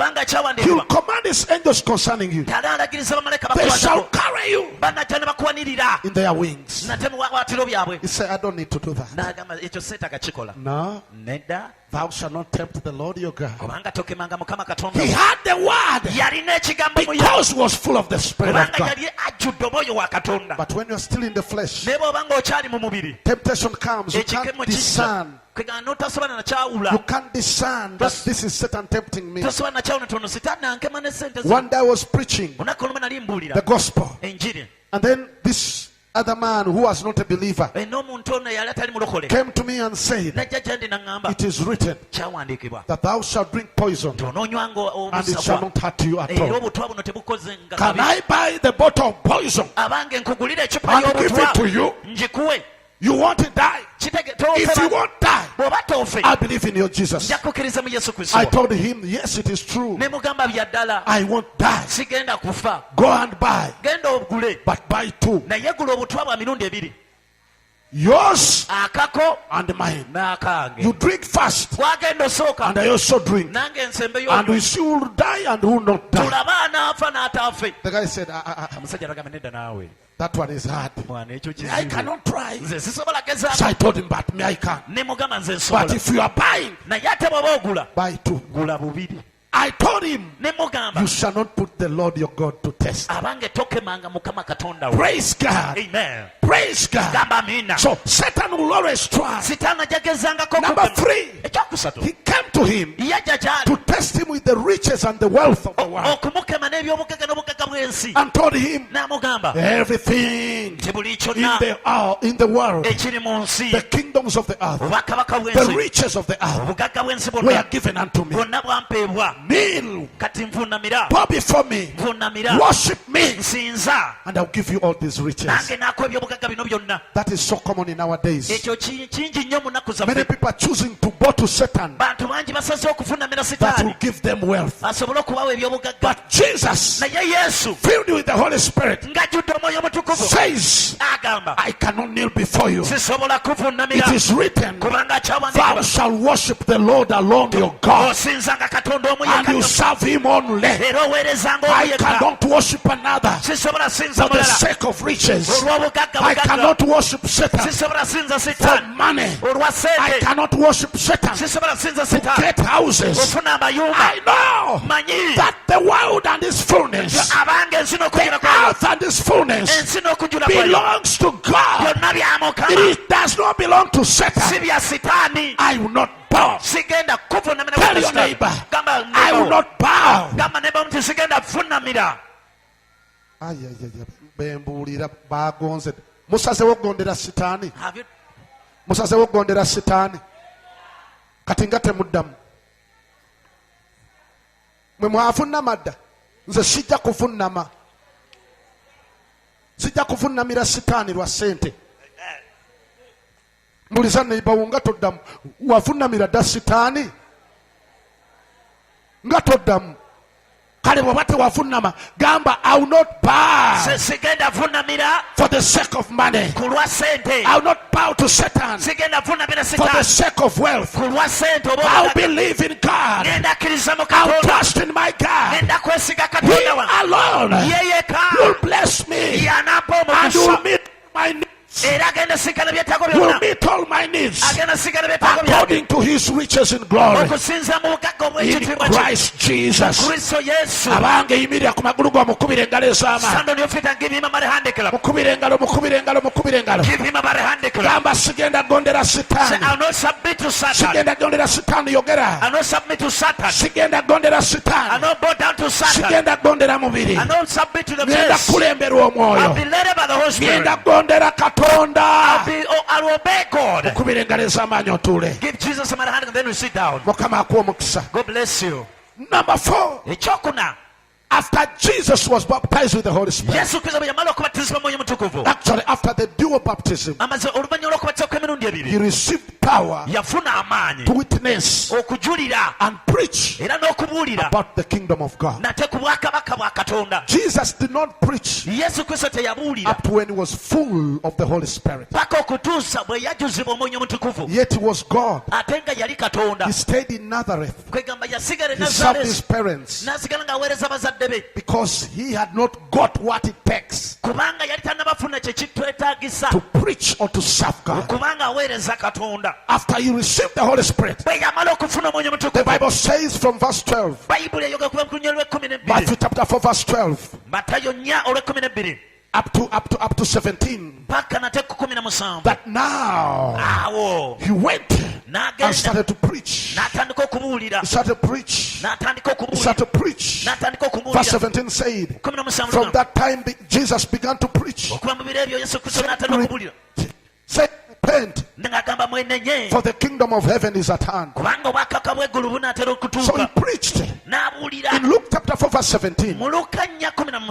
[SPEAKER 1] will command his angels concerning you. They shall carry you in their wings. He said, I don't need to do that. No. Thou shalt not tempt the Lord your God. He had the word because he was full of the Spirit of God. But when you're still in the flesh, temptation comes. You can't discern. You can't discern that this is Satan tempting me. One day I was preaching the gospel, and then this other man who was not a believer came to me and said, it is written that thou shalt drink poison and it shall not hurt you at all. Can I buy the bottle of poison and give it to you? You want to die? If you won't die, I believe in your Jesus. I told him, yes, it is true. I won't die. Go and buy, but buy 2. yours
[SPEAKER 2] akako
[SPEAKER 1] and mine.
[SPEAKER 2] n'akange.
[SPEAKER 1] You drink first,
[SPEAKER 2] Wagenda osooka
[SPEAKER 1] and I also drink.
[SPEAKER 2] nange ensembe
[SPEAKER 1] And
[SPEAKER 2] yo
[SPEAKER 1] we see who will die and who will not die.
[SPEAKER 2] tulaba anaafa n'ataafe.
[SPEAKER 1] The guy said,
[SPEAKER 2] Omusajja n'agamba nedda naawe
[SPEAKER 1] that one is hard.
[SPEAKER 2] mwana ekyo
[SPEAKER 1] I
[SPEAKER 2] kizibu.
[SPEAKER 1] cannot try.
[SPEAKER 2] Nze sisobola
[SPEAKER 1] So
[SPEAKER 2] gezaako.
[SPEAKER 1] I told him, but me I can.
[SPEAKER 2] Ne mugamba nze
[SPEAKER 1] But
[SPEAKER 2] nsobola.
[SPEAKER 1] if you are buying,
[SPEAKER 2] Naye ate bw'oba ogula
[SPEAKER 1] buy two.
[SPEAKER 2] gula bubiri.
[SPEAKER 1] I told him,
[SPEAKER 2] Ne mugamba
[SPEAKER 1] you shall not put the Lord your God to test.
[SPEAKER 2] abange tokemanga Mukama Katonda wo.
[SPEAKER 1] Praise God.
[SPEAKER 2] Amen.
[SPEAKER 1] Praise God.
[SPEAKER 2] Gamba amina.
[SPEAKER 1] So Satan will always try.
[SPEAKER 2] Sitaani ajja gezangako
[SPEAKER 1] Number
[SPEAKER 2] okukema.
[SPEAKER 1] 3,
[SPEAKER 2] Ekyokusatu
[SPEAKER 1] he came to him
[SPEAKER 2] yajja gy'ali
[SPEAKER 1] to test him with the riches and the wealth of the world,
[SPEAKER 2] okumukema n'ebyobugagga n'obugagga bw'ensi.
[SPEAKER 1] and told him
[SPEAKER 2] N'amugamba
[SPEAKER 1] everything
[SPEAKER 2] nti buli
[SPEAKER 1] in
[SPEAKER 2] kyonna
[SPEAKER 1] the world,
[SPEAKER 2] ekiri mu nsi,
[SPEAKER 1] the kingdoms of the earth,
[SPEAKER 2] obwakabaka
[SPEAKER 1] the
[SPEAKER 2] bw'ensi,
[SPEAKER 1] riches of the earth
[SPEAKER 2] obugagga bw'ensi
[SPEAKER 1] were
[SPEAKER 2] bwonna
[SPEAKER 1] given unto me.
[SPEAKER 2] bwonna bwampeebwa.
[SPEAKER 1] Kneel,
[SPEAKER 2] Kati nvuunamira,
[SPEAKER 1] bow before me,
[SPEAKER 2] nvuunamira,
[SPEAKER 1] worship me,
[SPEAKER 2] nsinza,
[SPEAKER 1] and I'll give you all these riches.
[SPEAKER 2] nange n'akuwa ebyobugagga bino byonna.
[SPEAKER 1] That is so common in our days.
[SPEAKER 2] Ekyo kingi nnyo mu nnaku
[SPEAKER 1] Many
[SPEAKER 2] zaffe.
[SPEAKER 1] people are choosing to bow to Satan
[SPEAKER 2] Bantu bangi basaze okuvuunamira
[SPEAKER 1] that will
[SPEAKER 2] sitaani
[SPEAKER 1] give them wealth.
[SPEAKER 2] asobole okubawa ebyobugagga.
[SPEAKER 1] But Jesus,
[SPEAKER 2] Naye Yesu
[SPEAKER 1] filled with the Holy Spirit,
[SPEAKER 2] ng'ajjudde omwoyo omutukuvu
[SPEAKER 1] says,
[SPEAKER 2] agamba
[SPEAKER 1] I cannot kneel before you.
[SPEAKER 2] sisobola
[SPEAKER 1] It
[SPEAKER 2] kuvuunamira
[SPEAKER 1] is written,
[SPEAKER 2] kubanga
[SPEAKER 1] thou
[SPEAKER 2] kyawandiikibwa
[SPEAKER 1] shalt worship the Lord alone your God,
[SPEAKER 2] osinzanga Katonda omu
[SPEAKER 1] and you
[SPEAKER 2] yekka
[SPEAKER 1] serve him only.
[SPEAKER 2] era oweerezanga omu
[SPEAKER 1] I
[SPEAKER 2] yekka.
[SPEAKER 1] cannot worship another
[SPEAKER 2] Sisobola sinza
[SPEAKER 1] for the
[SPEAKER 2] mulala
[SPEAKER 1] sake of riches.
[SPEAKER 2] olw'obugagga
[SPEAKER 1] I
[SPEAKER 2] bugagga.
[SPEAKER 1] cannot worship Satan
[SPEAKER 2] Sisobola sinza
[SPEAKER 1] for
[SPEAKER 2] sitaani
[SPEAKER 1] money.
[SPEAKER 2] olwa
[SPEAKER 1] I
[SPEAKER 2] sente.
[SPEAKER 1] cannot worship Satan
[SPEAKER 2] Sisobola sinza
[SPEAKER 1] to
[SPEAKER 2] sitaani
[SPEAKER 1] get houses.
[SPEAKER 2] ofuna amayumba.
[SPEAKER 1] I know
[SPEAKER 2] Manyi
[SPEAKER 1] that the world and its fullness,
[SPEAKER 2] abange ensi
[SPEAKER 1] the
[SPEAKER 2] n'okujula kwayo,
[SPEAKER 1] earth and its fullness,
[SPEAKER 2] ensi n'okujula kwayo
[SPEAKER 1] belongs to God.
[SPEAKER 2] byonna bya Mukama,
[SPEAKER 1] It does not belong to
[SPEAKER 2] si
[SPEAKER 1] Satan.
[SPEAKER 2] bya sitaani.
[SPEAKER 1] I will not bow.
[SPEAKER 2] Sigenda kuvuunamira
[SPEAKER 1] Tell
[SPEAKER 2] kwa
[SPEAKER 1] your
[SPEAKER 2] sitaani.
[SPEAKER 1] neighbor,
[SPEAKER 2] Gamba
[SPEAKER 1] I will
[SPEAKER 2] neighbor,
[SPEAKER 1] not bow.
[SPEAKER 2] gamba neighbor nti sigenda vuunamira.
[SPEAKER 1] Bembuulira bagonze. Musazewo okugondera sitaani.
[SPEAKER 2] Have you-
[SPEAKER 1] Musazewo okugondera sitaani. Kati nga temuddamu. Mwe mwavunnama dda. Nze sijja kuvunnama. Sijja kuvunnamira sitaani lwa ssente. Mbuliza neighbor wo nga toddamu. Wavunnamira dda sitaani? Nga toddamu. Kale bw'oba tewavunnama gamba I will not bow
[SPEAKER 2] sigenda vuunamira
[SPEAKER 1] for the sake of money.
[SPEAKER 2] ku lwa sente.
[SPEAKER 1] I will not bow to Satan
[SPEAKER 2] Sigenda vuunamira
[SPEAKER 1] for the
[SPEAKER 2] sitaani
[SPEAKER 1] sake of wealth.
[SPEAKER 2] ku lwa sente oba
[SPEAKER 1] I'll
[SPEAKER 2] obugagga.
[SPEAKER 1] believe in God.
[SPEAKER 2] Ngenda kkiriza mu
[SPEAKER 1] I'll
[SPEAKER 2] Katonda.
[SPEAKER 1] trust in my God.
[SPEAKER 2] Ngenda kwesiga
[SPEAKER 1] He
[SPEAKER 2] Katonda wange.
[SPEAKER 1] alone
[SPEAKER 2] Ye yekka
[SPEAKER 1] will bless me
[SPEAKER 2] y'anampa
[SPEAKER 1] and will
[SPEAKER 2] omukisa
[SPEAKER 1] meet my needs.
[SPEAKER 2] era agenda sikana byetaago
[SPEAKER 1] Will
[SPEAKER 2] byonna.
[SPEAKER 1] meet all my needs
[SPEAKER 2] Agenda sikana byetaago byange
[SPEAKER 1] according to his riches in glory
[SPEAKER 2] okusinza mu bugagga
[SPEAKER 1] in
[SPEAKER 2] obw'ekitiibwa kye.
[SPEAKER 1] Christ Jesus.
[SPEAKER 2] Kristo Yesu.
[SPEAKER 1] Abange yimirira ku magulu go mukubire engalo ez'amaanyi.
[SPEAKER 2] Stand on your feet and give him a marihandikula.
[SPEAKER 1] Mukubire engalo, mukubire engalo, mukubire engalo.
[SPEAKER 2] Give him a marihandikula.
[SPEAKER 1] Gamba sigenda gondera
[SPEAKER 2] Say,
[SPEAKER 1] sitaani.
[SPEAKER 2] I'll not submit to Satan.
[SPEAKER 1] Sigenda gondera sitaani yogera.
[SPEAKER 2] I'll not submit to Satan.
[SPEAKER 1] Sigenda gondera
[SPEAKER 2] I'll
[SPEAKER 1] sitaani.
[SPEAKER 2] not bow down to Satan.
[SPEAKER 1] Sigenda gondera mubiri.
[SPEAKER 2] I'll not submit to the
[SPEAKER 1] Ngenda
[SPEAKER 2] flesh.
[SPEAKER 1] kulemberwa
[SPEAKER 2] I'll
[SPEAKER 1] omwoyo.
[SPEAKER 2] be led by the Holy Spirit.
[SPEAKER 1] Ngenda gondera Katonda.
[SPEAKER 2] I'll obey God.
[SPEAKER 1] Mukubire engalo ez'amaanyi otuule.
[SPEAKER 2] Give Jesus a marihandikula and then we sit down.
[SPEAKER 1] Mukama akuwa omukisa.
[SPEAKER 2] God bless you.
[SPEAKER 1] Number 4.
[SPEAKER 2] Ekyokuna,
[SPEAKER 1] After Jesus was baptized with the Holy Spirit.
[SPEAKER 2] Yesu Kristo bwe yamala okubatizibwa mwoyo mutukuvu,
[SPEAKER 1] Actually, after the dual baptism,
[SPEAKER 2] amaze oluvannyuma lw'okubatizibwa kw'emirundi
[SPEAKER 1] he
[SPEAKER 2] ebiri,
[SPEAKER 1] received power
[SPEAKER 2] yafuna amaanyi
[SPEAKER 1] to witness
[SPEAKER 2] okujulira
[SPEAKER 1] and preach
[SPEAKER 2] era n'okubuulira
[SPEAKER 1] about the kingdom of God.
[SPEAKER 2] nate ku bwakabaka bwa Katonda.
[SPEAKER 1] Jesus did not preach
[SPEAKER 2] Yesu Kristo teyabuulira
[SPEAKER 1] up to when he was full of the Holy Spirit.
[SPEAKER 2] paka okutuusa bwe yajuzibwa omwoyo mutukuvu,
[SPEAKER 1] Yet he was God.
[SPEAKER 2] ate nga yali Katonda.
[SPEAKER 1] He stayed in Nazareth.
[SPEAKER 2] Kwegamba yasigala e
[SPEAKER 1] He served his
[SPEAKER 2] Nazaaleesi
[SPEAKER 1] parents
[SPEAKER 2] n'asigala ng'aweereza bazadde be,
[SPEAKER 1] because he had not got what it takes
[SPEAKER 2] kubanga yali tannabafuna kye kitwetaagisa
[SPEAKER 1] to preach or to serve God.
[SPEAKER 2] kubanga aweereza Katonda.
[SPEAKER 1] After he received the Holy Spirit,
[SPEAKER 2] Bwe yamala okufuna omwoyo
[SPEAKER 1] the
[SPEAKER 2] mutukuvu,
[SPEAKER 1] Bible says from verse 12,
[SPEAKER 2] bayibuli eyogera kuva mu lunywa lw'ekkumi
[SPEAKER 1] Matthew
[SPEAKER 2] n'ebbiri,
[SPEAKER 1] chapter 4 verse 12,
[SPEAKER 2] Matayo 4 olw'ekkumi n'ebbiri
[SPEAKER 1] up to 17,
[SPEAKER 2] paka nate ku 17,
[SPEAKER 1] that now
[SPEAKER 2] awo
[SPEAKER 1] he went and
[SPEAKER 2] n'agenda
[SPEAKER 1] started to preach.
[SPEAKER 2] n'atandika okubuulira,
[SPEAKER 1] He started to preach.
[SPEAKER 2] n'atandika
[SPEAKER 1] He
[SPEAKER 2] okubuulira,
[SPEAKER 1] started to preach.
[SPEAKER 2] n'atandika
[SPEAKER 1] Verse
[SPEAKER 2] okubuulira.
[SPEAKER 1] 17 said,
[SPEAKER 2] 17
[SPEAKER 1] from that time Jesus began to preach.
[SPEAKER 2] okuva mu biro ebyo Yesu Kristo n'atandika okubuulira.
[SPEAKER 1] Say repent, for the kingdom of heaven is at hand. So he preached. In Luke chapter 4 verse 17,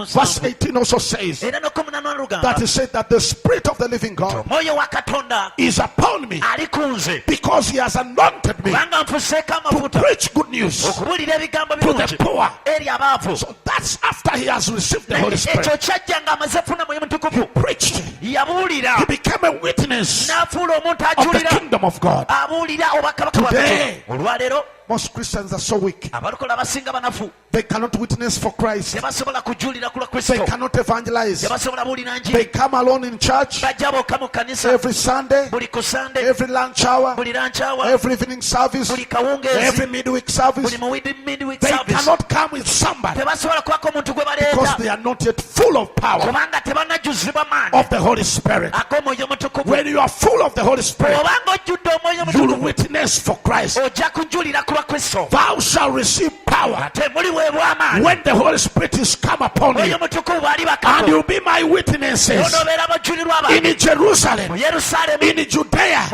[SPEAKER 1] verse 18 also says that he said that the Spirit of the living God is upon me, because he has anointed me to preach good news to the poor. So that's after he has received the Holy Spirit. He preached. He became a witness of the kingdom of God. Today, most Christians are so weak. They cannot witness for Christ. They cannot evangelize. They come alone in church every Sunday, every lunch hour, every evening service, every midweek service. They cannot come with somebody because they are not yet full of power of the Holy Spirit. When you are full of the Holy Spirit, you will witness for Christ. Thou shalt receive power when the Holy Spirit is come upon you, and you'll be my witnesses in Jerusalem, in Judea,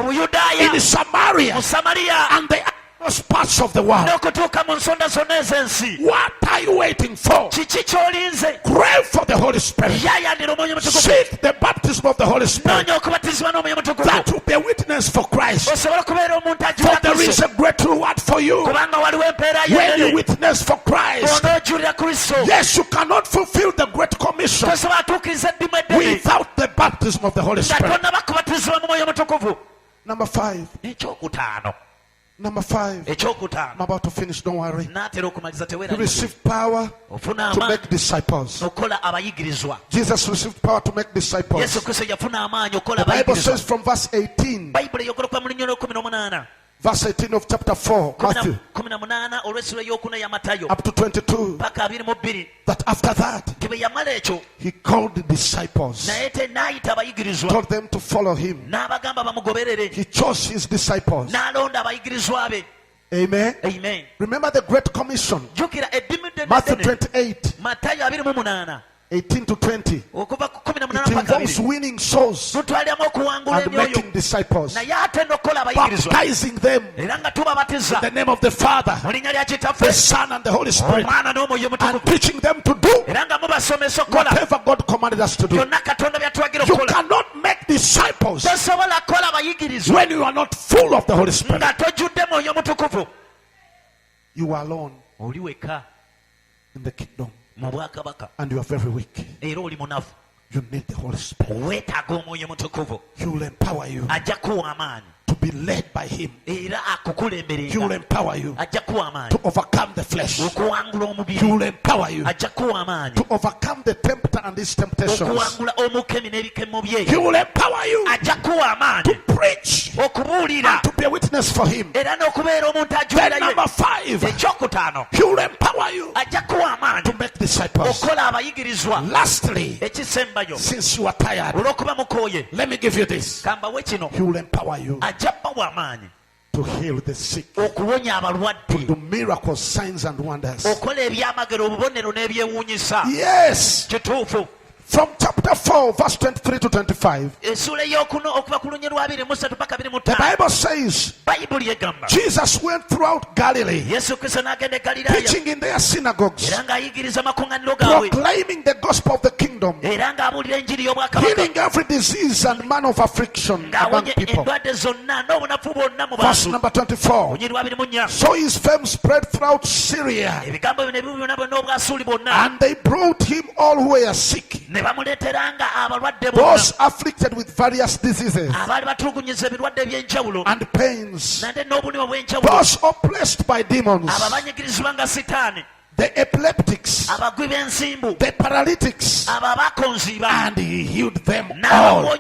[SPEAKER 1] in Samaria, and the parts of the world. What are you waiting for? Crave for the Holy Spirit. Seek the baptism of the Holy Spirit. That will be a witness for Christ. For there is a great reward for you when you witness for Christ. Yes, you cannot fulfill the Great Commission without the baptism of the Holy Spirit. Number 5. Number 5. I'm about to finish, don't worry. He received power to make disciples. Jesus received power to make disciples. The Bible says from verse 18, verse 18 of chapter 4, Matthew, up to 22, that after that he called the disciples, told them to follow him. He chose his disciples. Amen.
[SPEAKER 2] Amen.
[SPEAKER 1] Remember the Great Commission, Matthew 28, 18 to 20. It involves winning souls and making disciples, baptizing them in the name of the Father, the Son, and the Holy Spirit, and teaching them to do whatever God commanded us to do. You cannot make disciples when you are not full of the Holy Spirit. You are alone in the kingdom, and you are very weak. You need the Holy Spirit. He will empower you to be led by him. He will empower you to overcome the flesh. He will empower you to overcome the tempter and his temptations. He will empower you to preach and to be a witness for him. Then number 5, he will empower you to make disciples. Lastly, since you are tired, let me give you this. He will empower you to heal the sick, to do miracles, signs and wonders. Yes. From chapter 4 verse 23 to 25, the Bible says Jesus went throughout Galilee, teaching in their synagogues, proclaiming the gospel of the kingdom, healing every disease and manner of affliction among people. Verse number 24, so his fame spread throughout Syria, and they brought him all who were sick, those afflicted with various diseases and pains, those oppressed by demons, the epileptics, the paralytics, and he healed them all.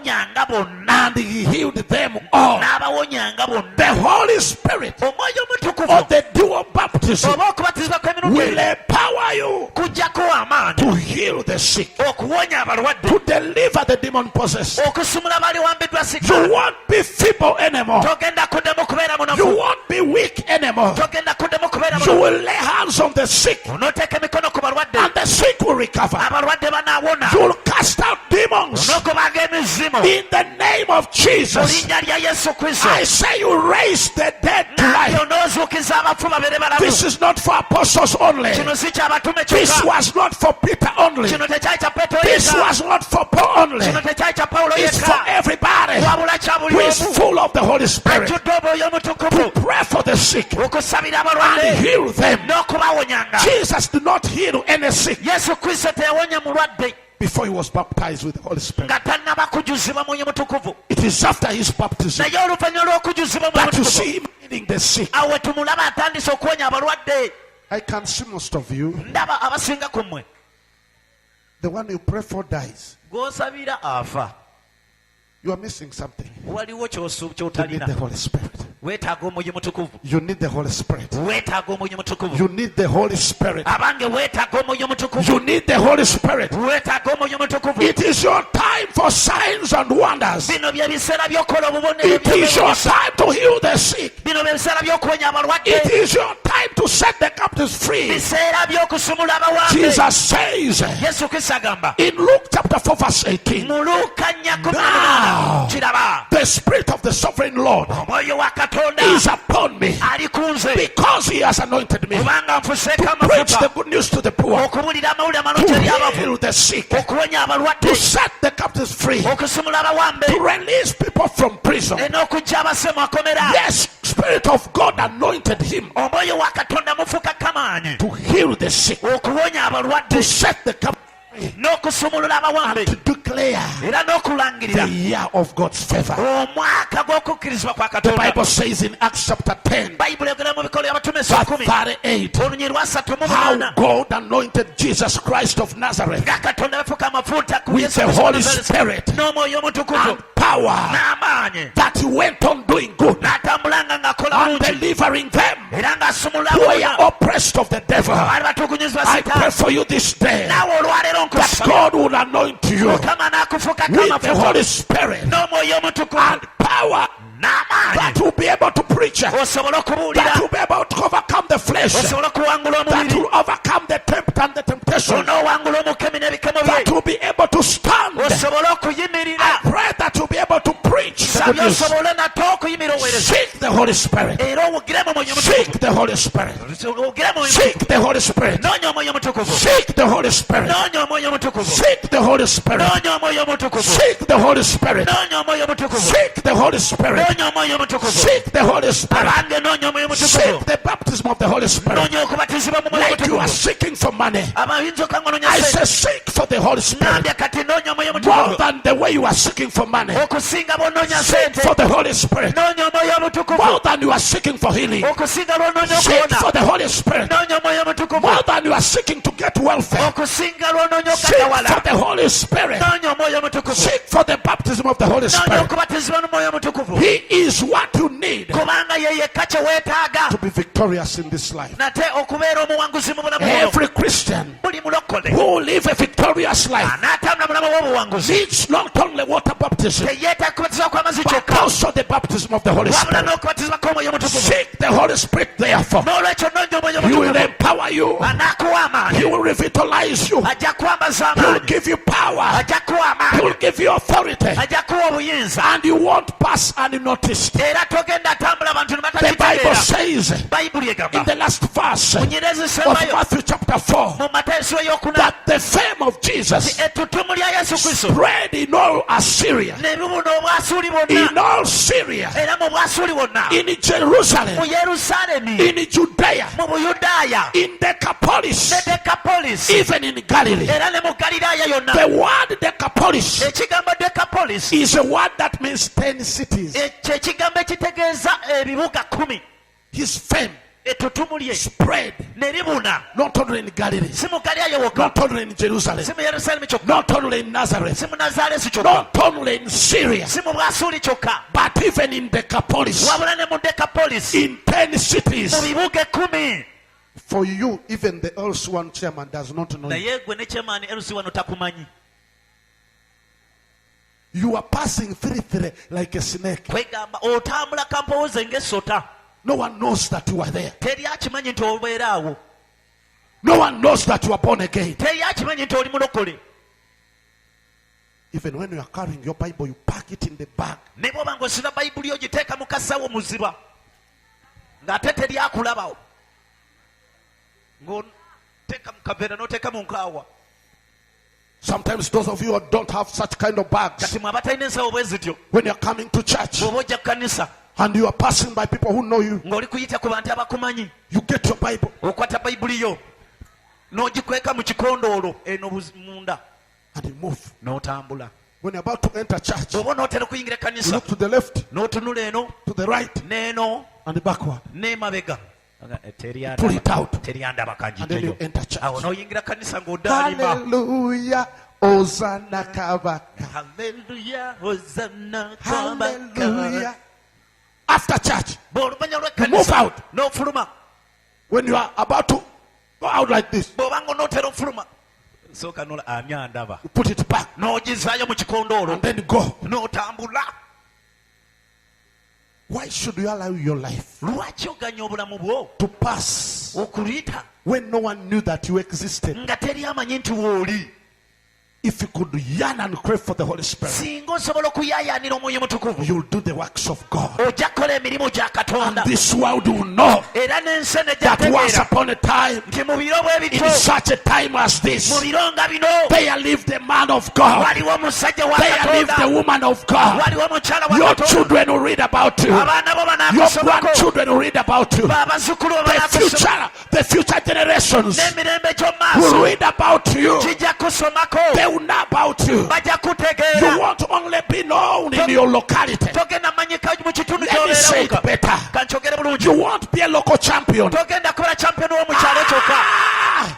[SPEAKER 1] And he healed them all. The Holy Spirit of the dual baptism will empower you to heal the sick, to deliver the demon possessed. You won't be feeble anymore. You won't be weak anymore. You will lay hands on the sick, and the sick will recover. You will cast out demons demons. In the name of Jesus. I say you raise the dead to life. This is not for apostles only. This was not for Peter only. This was not for Paul only. It's for everybody who is full of the Holy Spirit to pray for the sick and heal them. Jesus did not heal any sick before he was baptized with the Holy Spirit. It is after his baptism that you see him healing the sick. I can see most of you. The one you pray for dies. You are missing something. You need the Holy Spirit. You need the Holy Spirit. You need the Holy Spirit. You need the Holy Spirit. It is your time for signs and wonders. It is your time to heal the sick. It is your time to set the captives free. Jesus says in Luke chapter 4 verse 18, now the Spirit of the Sovereign Lord is upon me because he has anointed me to preach the good news to the poor, to heal the sick, to set the captives free, to release people from prison. Yes, Spirit of God anointed him to heal the sick, to set the captives free, to declare the year of God's favor. The Bible says in Acts chapter 10 verse 38, how God anointed Jesus Christ of Nazareth with the Holy Spirit and power, that he went on doing good and delivering them who were oppressed of the devil. I pray for you this day that God will anoint you with the Holy Spirit and power, that will be able to preach, that will be able to overcome the flesh, that will overcome the tempt and the temptation, that will be able to stand. I pray that you'll be able to preach the good news. Seek the Holy Spirit. Seek the Holy Spirit. Seek the Holy Spirit. Seek the Holy Spirit. Seek the Holy Spirit. Seek the Holy Spirit. Seek the Holy Spirit. Seek the Holy Spirit. Seek the baptism of the Holy Spirit. Like you are seeking for money, I say seek for the Holy Spirit more than the way you are seeking for money. Seek for the Holy Spirit more than you are seeking for healing. Seek for the Holy Spirit more than you are seeking to get welfare. Seek for the Holy Spirit. Seek for the baptism of the Holy Spirit. He is what you need to be victorious in this life. Every Christian who live a victorious life needs not only water baptism but also the baptism of the Holy Spirit. Seek the Holy Spirit therefore. He will empower you. He will revitalize you. He will give you power. He will give you authority, and you won't pass unnoticed. The Bible says in the last verse of Matthew chapter 4 that the fame of Jesus spread in all Assyria, in all Syria, in Jerusalem, in Judea, in Decapolis, even in Galilee. The word Decapolis is a word that means 10 cities. His fame spread not only in Galilee, not only in Jerusalem, not only in Nazareth, not only in Syria, but even in Decapolis, in 10 cities. For you, even the LC1 chairman does not know you. You are passing through like a snake. No one knows that you are there. No one knows that you are born again. Even when you are carrying your Bible, you pack it in the bag.
[SPEAKER 2] Ne bw'oba ng'osina bayibuli yo giteeka mu kasawo muziba ng'ate teryakulabawo ng'oteeka mu kaveera n'oteeka mu nkaawa.
[SPEAKER 1] Sometimes those of you who don't have such kind of bags,
[SPEAKER 2] kati mwe abatalina ensawo bwe zityo
[SPEAKER 1] when you're coming to church
[SPEAKER 2] bw'oba ojja kanisa
[SPEAKER 1] and you are passing by people who know you,
[SPEAKER 2] ng'oli kuyita ku bantu abakumanyi,
[SPEAKER 1] you get your Bible.
[SPEAKER 2] okwata bayibuli yo n'ogikweka mu kikondoolo eno munda
[SPEAKER 1] And you move.
[SPEAKER 2] n'otambula.
[SPEAKER 1] When you're about to enter church, you
[SPEAKER 2] bw'oba onootera okuyingira ekkanisa
[SPEAKER 1] look to the left,
[SPEAKER 2] n'otunula eno
[SPEAKER 1] to the right,
[SPEAKER 2] n'eno
[SPEAKER 1] and backward.
[SPEAKER 2] n'emabega.
[SPEAKER 1] Pull it out.
[SPEAKER 2] Teryandaba
[SPEAKER 1] And then you
[SPEAKER 2] kanjiteyo.
[SPEAKER 1] enter church.
[SPEAKER 2] Awo n'oyingira kanisa ng'odaalima.
[SPEAKER 1] Hallelujah. Hosanna kabaka.
[SPEAKER 2] Hallelujah, Hosanna,
[SPEAKER 1] Hallelujah. After church,
[SPEAKER 2] bw'oluvanyuma
[SPEAKER 1] you move
[SPEAKER 2] lw'ekkanisa
[SPEAKER 1] out.
[SPEAKER 2] n'ofuluma.
[SPEAKER 1] When you are about to go out like this,
[SPEAKER 2] bw'oba ng'onootera ofuluma sooka ani andaba,
[SPEAKER 1] you put it back
[SPEAKER 2] n'ogizaayo mu kikondoolo
[SPEAKER 1] and then go.
[SPEAKER 2] n'otambula.
[SPEAKER 1] Why should you allow your life
[SPEAKER 2] Lwaki oganya obulamu bwo
[SPEAKER 1] to pass
[SPEAKER 2] okuyita
[SPEAKER 1] when no one knew that you existed?
[SPEAKER 2] nga teri amanyi nti wooli?
[SPEAKER 1] If you could yearn and crave for the Holy Spirit,
[SPEAKER 2] singa osobola okuyaayaanira omwoyo mutukuvu
[SPEAKER 1] you'll do the works of God.
[SPEAKER 2] ojja kukola emirimu gya
[SPEAKER 1] And
[SPEAKER 2] katonda,
[SPEAKER 1] this world will know
[SPEAKER 2] era n'ensi eno
[SPEAKER 1] that once
[SPEAKER 2] ejjategeera
[SPEAKER 1] upon a time,
[SPEAKER 2] nti mu biro bwe
[SPEAKER 1] in
[SPEAKER 2] bityo,
[SPEAKER 1] such a time as
[SPEAKER 2] mu
[SPEAKER 1] this,
[SPEAKER 2] biro nga bino,
[SPEAKER 1] there lived the man of God.
[SPEAKER 2] waliwo omusajja wa
[SPEAKER 1] There lived the
[SPEAKER 2] katonda,
[SPEAKER 1] woman of God.
[SPEAKER 2] waliwo omukyala wa
[SPEAKER 1] Your
[SPEAKER 2] katonda.
[SPEAKER 1] children will read about you.
[SPEAKER 2] Abaana bo
[SPEAKER 1] Your
[SPEAKER 2] banaakusomako,
[SPEAKER 1] grandchildren will read about you.
[SPEAKER 2] babazzukulu bo
[SPEAKER 1] The
[SPEAKER 2] banaakusoma,
[SPEAKER 1] future generations
[SPEAKER 2] n'emirembe gy'omu
[SPEAKER 1] will
[SPEAKER 2] maaso
[SPEAKER 1] read about you.
[SPEAKER 2] kijja kusomako,
[SPEAKER 1] They will know about you.
[SPEAKER 2] bajja
[SPEAKER 1] You
[SPEAKER 2] kutegeera.
[SPEAKER 1] won't only be known in your locality.
[SPEAKER 2] Togenda manyika mu kitundu
[SPEAKER 1] Let me say it
[SPEAKER 2] gy'obeeramuka.
[SPEAKER 1] better.
[SPEAKER 2] Kankyogere bulungi.
[SPEAKER 1] You won't be a local champion.
[SPEAKER 2] Togenda kubeera champion w'omukyalo kyokka.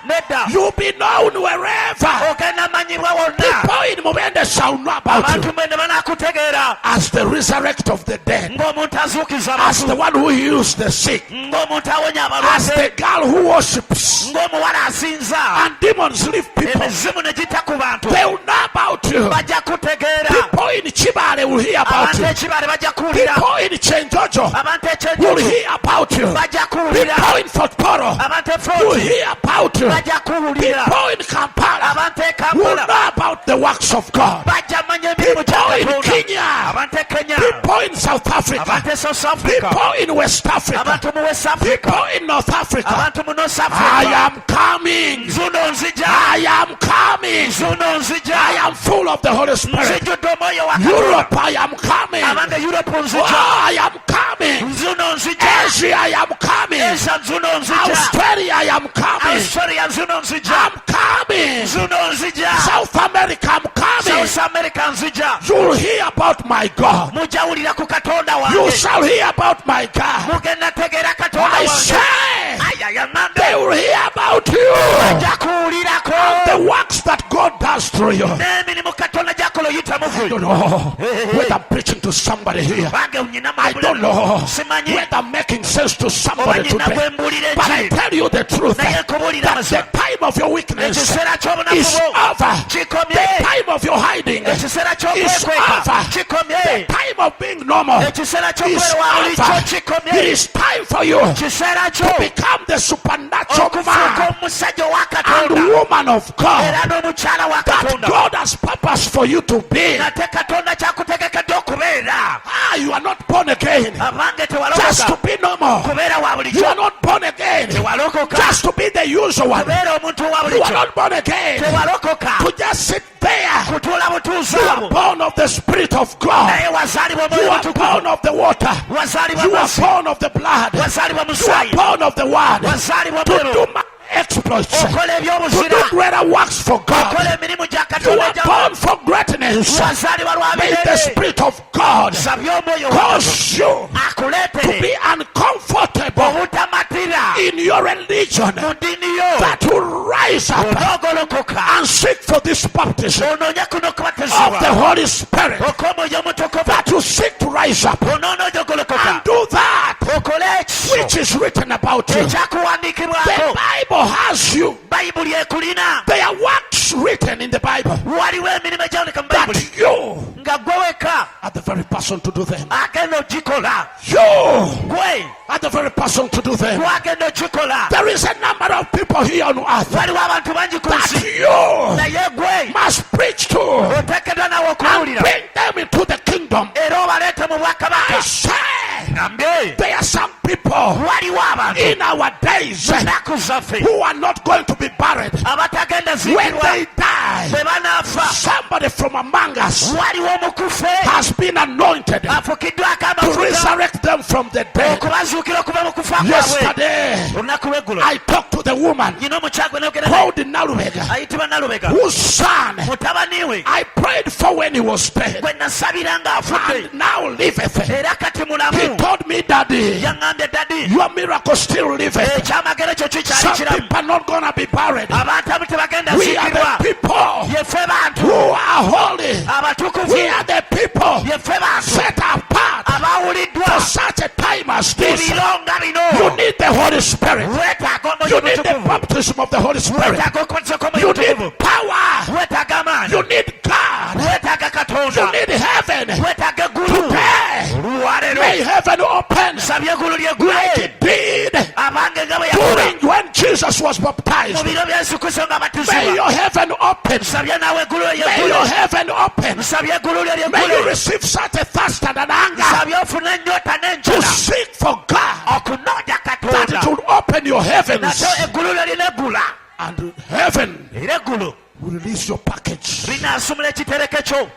[SPEAKER 2] Nedda.
[SPEAKER 1] You'll be known wherever.
[SPEAKER 2] Ogenda manyibwa wonna.
[SPEAKER 1] People in Mubende shall know about
[SPEAKER 2] Abantu
[SPEAKER 1] you
[SPEAKER 2] mwene banaakutegeera
[SPEAKER 1] as the resurrect of the dead,
[SPEAKER 2] ng'omuntu azuukiza
[SPEAKER 1] as the
[SPEAKER 2] abantu,
[SPEAKER 1] one who heals the sick,
[SPEAKER 2] ng'omuntu awonya
[SPEAKER 1] as
[SPEAKER 2] abalwadde,
[SPEAKER 1] the girl who worships,
[SPEAKER 2] ng'omuwala asinza,
[SPEAKER 1] and demons leave people.
[SPEAKER 2] emizimu ne gita ku bantu,
[SPEAKER 1] They will know about you.
[SPEAKER 2] bajja kutegeera.
[SPEAKER 1] People in Chibale will hear about
[SPEAKER 2] Abantu
[SPEAKER 1] you.
[SPEAKER 2] ekibale bajja kuwulira.
[SPEAKER 1] People in Chenjojo
[SPEAKER 2] Abantu
[SPEAKER 1] will
[SPEAKER 2] ekyejojo
[SPEAKER 1] hear about you.
[SPEAKER 2] bajja kuwulira.
[SPEAKER 1] People in Fort Poro
[SPEAKER 2] Abantu
[SPEAKER 1] will
[SPEAKER 2] efoti
[SPEAKER 1] hear about you.
[SPEAKER 2] bajja kuwulira.
[SPEAKER 1] People in Kampala
[SPEAKER 2] Abantu e
[SPEAKER 1] will
[SPEAKER 2] Kampala
[SPEAKER 1] know about the works of God.
[SPEAKER 2] bajja manya emirimu gya
[SPEAKER 1] People in
[SPEAKER 2] Katonda.
[SPEAKER 1] Kenya,
[SPEAKER 2] Abantu e Kenya,
[SPEAKER 1] people in South Africa,
[SPEAKER 2] abantu e South Africa,
[SPEAKER 1] people in West Africa,
[SPEAKER 2] abantu mu West Africa,
[SPEAKER 1] people in North Africa.
[SPEAKER 2] abantu mu North
[SPEAKER 1] I
[SPEAKER 2] Africa.
[SPEAKER 1] am coming.
[SPEAKER 2] Nzuno nzija,
[SPEAKER 1] I am coming.
[SPEAKER 2] nzuno
[SPEAKER 1] I
[SPEAKER 2] nzija,
[SPEAKER 1] am full of the Holy Spirit.
[SPEAKER 2] nzijjudde omwoyo wa Katonda.
[SPEAKER 1] Europe, I am coming.
[SPEAKER 2] Abange Europe
[SPEAKER 1] Oh,
[SPEAKER 2] nzija,
[SPEAKER 1] I am coming.
[SPEAKER 2] nzuno nzija,
[SPEAKER 1] Asia, I am coming.
[SPEAKER 2] Asia nzuno nzija,
[SPEAKER 1] Australia, I am coming.
[SPEAKER 2] Australia nzuno nzija,
[SPEAKER 1] I'm coming.
[SPEAKER 2] nzuno nzija,
[SPEAKER 1] South America, I'm coming.
[SPEAKER 2] South America nzija.
[SPEAKER 1] You'll hear about my God.
[SPEAKER 2] Mujawulira ku Katonda
[SPEAKER 1] You
[SPEAKER 2] wange,
[SPEAKER 1] shall hear about my God.
[SPEAKER 2] mugenda tegeera Katonda
[SPEAKER 1] I
[SPEAKER 2] wange.
[SPEAKER 1] say,
[SPEAKER 2] Ayayamande,
[SPEAKER 1] they will hear about you.
[SPEAKER 2] bajja kuwulirako
[SPEAKER 1] The works that God does through you.
[SPEAKER 2] n'emirimu Katonda gy'akola oyita mu
[SPEAKER 1] I don't
[SPEAKER 2] ggwe.
[SPEAKER 1] know whether I'm preaching to somebody here.
[SPEAKER 2] Bange nyina
[SPEAKER 1] I don't know
[SPEAKER 2] simanyi
[SPEAKER 1] whether I'm making sense to
[SPEAKER 2] oba
[SPEAKER 1] somebody
[SPEAKER 2] nyina
[SPEAKER 1] today.
[SPEAKER 2] gwe mbuulira
[SPEAKER 1] But I
[SPEAKER 2] enjiri,
[SPEAKER 1] tell you the truth
[SPEAKER 2] naye
[SPEAKER 1] that
[SPEAKER 2] nkubuulira
[SPEAKER 1] the
[SPEAKER 2] amazima.
[SPEAKER 1] time of your weakness
[SPEAKER 2] Ekiseera ky'obunafu
[SPEAKER 1] is
[SPEAKER 2] bwo
[SPEAKER 1] over.
[SPEAKER 2] kikomye.
[SPEAKER 1] The time of your hiding
[SPEAKER 2] Ekiseera
[SPEAKER 1] is
[SPEAKER 2] ky'okwekweka
[SPEAKER 1] over.
[SPEAKER 2] kikomye.
[SPEAKER 1] The time of being normal
[SPEAKER 2] Ekiseera
[SPEAKER 1] is
[SPEAKER 2] ky'okubeera wa bulijjo
[SPEAKER 1] over. It
[SPEAKER 2] kikomye.
[SPEAKER 1] is time for you
[SPEAKER 2] Kiseera kyo
[SPEAKER 1] to become the supernatural
[SPEAKER 2] okufuuka
[SPEAKER 1] man
[SPEAKER 2] omusajja owa
[SPEAKER 1] and
[SPEAKER 2] Katonda
[SPEAKER 1] woman of God
[SPEAKER 2] era n'omukyala wa
[SPEAKER 1] that
[SPEAKER 2] Katonda
[SPEAKER 1] God has purpose for you to be.
[SPEAKER 2] nate Katonda kyakutegekedde okubeera.
[SPEAKER 1] You are not born again
[SPEAKER 2] Abange
[SPEAKER 1] just to
[SPEAKER 2] tewalokoka
[SPEAKER 1] be normal.
[SPEAKER 2] kubeera wa
[SPEAKER 1] You
[SPEAKER 2] bulijjo,
[SPEAKER 1] are not born again
[SPEAKER 2] tewalokoka
[SPEAKER 1] just to be the usual one.
[SPEAKER 2] kubeera omuntu wa
[SPEAKER 1] You are
[SPEAKER 2] bulijjo,
[SPEAKER 1] not born again
[SPEAKER 2] tewalokoka
[SPEAKER 1] to just sit there.
[SPEAKER 2] kutuula butuuzi
[SPEAKER 1] You are
[SPEAKER 2] abo,
[SPEAKER 1] born of the Spirit of God.
[SPEAKER 2] naye wazaalibwa
[SPEAKER 1] You
[SPEAKER 2] omwoyo
[SPEAKER 1] are born
[SPEAKER 2] mutukuvu,
[SPEAKER 1] of the water.
[SPEAKER 2] wazaalibwa
[SPEAKER 1] You are
[SPEAKER 2] amazzi,
[SPEAKER 1] born of the blood.
[SPEAKER 2] wazaalibwa
[SPEAKER 1] You are
[SPEAKER 2] musaayi,
[SPEAKER 1] born of the word.
[SPEAKER 2] wazaalibwa
[SPEAKER 1] To
[SPEAKER 2] mberu,
[SPEAKER 1] do my exploits. To
[SPEAKER 2] okola
[SPEAKER 1] do
[SPEAKER 2] ebyobuzira,
[SPEAKER 1] greater works for
[SPEAKER 2] okola
[SPEAKER 1] God.
[SPEAKER 2] emirimu gya
[SPEAKER 1] You
[SPEAKER 2] Katonda
[SPEAKER 1] are
[SPEAKER 2] gya
[SPEAKER 1] born for greatness.
[SPEAKER 2] wazaalibwa lwa
[SPEAKER 1] May the
[SPEAKER 2] mirembe.
[SPEAKER 1] Spirit of God
[SPEAKER 2] Sabye omwoyo wa Katonda
[SPEAKER 1] cause you to
[SPEAKER 2] akuleetere
[SPEAKER 1] be uncomfortable
[SPEAKER 2] obutamatira
[SPEAKER 1] in your religion,
[SPEAKER 2] mu ddiini yo,
[SPEAKER 1] that will rise up
[SPEAKER 2] onoogolokoka
[SPEAKER 1] and seek for this baptism
[SPEAKER 2] onoonye kuno
[SPEAKER 1] of the
[SPEAKER 2] okubatizibwa
[SPEAKER 1] Holy Spirit,
[SPEAKER 2] okw'omwoyo omutukuvu,
[SPEAKER 1] that will seek to rise up
[SPEAKER 2] onoonya ogolokoka
[SPEAKER 1] and do that
[SPEAKER 2] okole ekyo
[SPEAKER 1] which is written about you.
[SPEAKER 2] ekyakuwandiikibwako.
[SPEAKER 1] The Bible has you.
[SPEAKER 2] Bayibuli ekulina,
[SPEAKER 1] There are works written in the Bible
[SPEAKER 2] waliwo emirimu egyawulika mu
[SPEAKER 1] that
[SPEAKER 2] Bayibuli
[SPEAKER 1] you
[SPEAKER 2] nga gwe weka
[SPEAKER 1] are the very person to do them.
[SPEAKER 2] agenda ogikola.
[SPEAKER 1] You
[SPEAKER 2] Gwe
[SPEAKER 1] are the very person to do them.
[SPEAKER 2] gwagenda ogikola.
[SPEAKER 1] There is a number of people here on earth
[SPEAKER 2] Waliwo abantu bangi ku
[SPEAKER 1] that
[SPEAKER 2] nsi.
[SPEAKER 1] you
[SPEAKER 2] Naye gwe
[SPEAKER 1] must preach to
[SPEAKER 2] oteekeddwa nawe
[SPEAKER 1] and
[SPEAKER 2] okuwulira
[SPEAKER 1] bring them into the kingdom.
[SPEAKER 2] era obaleete mu
[SPEAKER 1] I
[SPEAKER 2] bwakabaka.
[SPEAKER 1] say
[SPEAKER 2] Nambe
[SPEAKER 1] there are some people
[SPEAKER 2] waliwo abantu
[SPEAKER 1] in our days
[SPEAKER 2] ennaku zaffe
[SPEAKER 1] who are not going to be buried.
[SPEAKER 2] abatagenda
[SPEAKER 1] When
[SPEAKER 2] ziikirwa
[SPEAKER 1] they die,
[SPEAKER 2] bwe banaafa.
[SPEAKER 1] somebody from among us
[SPEAKER 2] Waliwo omukufe
[SPEAKER 1] has been anointed
[SPEAKER 2] afukiddwako
[SPEAKER 1] to
[SPEAKER 2] amafuta
[SPEAKER 1] resurrect them from the dead.
[SPEAKER 2] okubazuukira okuva mu kufa kwabwe.
[SPEAKER 1] Yesterday,
[SPEAKER 2] Olunaku lw'eggulo
[SPEAKER 1] I talked to the woman
[SPEAKER 2] nyina omukyagwe nogera
[SPEAKER 1] called Nalubega,
[SPEAKER 2] ayitibwa Nalubega,
[SPEAKER 1] whose son
[SPEAKER 2] mutabani we
[SPEAKER 1] I prayed for when he was dead,
[SPEAKER 2] gwe nasabira ng'afudde
[SPEAKER 1] and now liveth.
[SPEAKER 2] era kati
[SPEAKER 1] He
[SPEAKER 2] mulamu.
[SPEAKER 1] told me, Daddy,
[SPEAKER 2] Yaŋŋambye dadi
[SPEAKER 1] your miracle still liveth.
[SPEAKER 2] ekyamagero kyo kikyali
[SPEAKER 1] Some
[SPEAKER 2] kiramu.
[SPEAKER 1] people are not going to be buried.
[SPEAKER 2] Abantu abo tebagenda
[SPEAKER 1] We are
[SPEAKER 2] ziikirwa.
[SPEAKER 1] the people
[SPEAKER 2] Yeffe bantu
[SPEAKER 1] who are holy.
[SPEAKER 2] abatukuvu.
[SPEAKER 1] We are the people
[SPEAKER 2] Yeffe bantu
[SPEAKER 1] set apart
[SPEAKER 2] abawuliddwa
[SPEAKER 1] for such a time as this.
[SPEAKER 2] ebiro nga bino.
[SPEAKER 1] You need the Holy Spirit.
[SPEAKER 2] Weetaaga omwoyo
[SPEAKER 1] You need the
[SPEAKER 2] omutukuvu.
[SPEAKER 1] baptism of the Holy Spirit.
[SPEAKER 2] Weetaaga okukozesa kw'omwoyo
[SPEAKER 1] You
[SPEAKER 2] omutukuvu.
[SPEAKER 1] need power.
[SPEAKER 2] Weetaaga amaanyi.
[SPEAKER 1] You need God.
[SPEAKER 2] Weetaaga
[SPEAKER 1] You
[SPEAKER 2] Katonda.
[SPEAKER 1] need heaven.
[SPEAKER 2] Weetaaga eggulu.
[SPEAKER 1] Today,
[SPEAKER 2] Olwaleero
[SPEAKER 1] may heaven open
[SPEAKER 2] nsabye eggulu
[SPEAKER 1] like
[SPEAKER 2] lyeggule
[SPEAKER 1] it did
[SPEAKER 2] abange nga bwe yakola
[SPEAKER 1] during when Jesus was
[SPEAKER 2] mu
[SPEAKER 1] baptized.
[SPEAKER 2] biro bya Yesu Kristo nga
[SPEAKER 1] May
[SPEAKER 2] batizibwa.
[SPEAKER 1] your heaven open.
[SPEAKER 2] Nsabye naawe eggulu
[SPEAKER 1] May your
[SPEAKER 2] lyeggule.
[SPEAKER 1] heaven open.
[SPEAKER 2] Nsabye eggulu lye
[SPEAKER 1] May you
[SPEAKER 2] lyeggule.
[SPEAKER 1] receive such a thirst and an anger
[SPEAKER 2] Nsabye ofune ennyota
[SPEAKER 1] to
[SPEAKER 2] n'enjala
[SPEAKER 1] seek for God,
[SPEAKER 2] okunoonya
[SPEAKER 1] that
[SPEAKER 2] Katonda.
[SPEAKER 1] it will open your heavens,
[SPEAKER 2] Nakyo eggulu lye lineggula
[SPEAKER 1] and heaven
[SPEAKER 2] era eggulu
[SPEAKER 1] will release your package.
[SPEAKER 2] linaasumula ekitereke kyo.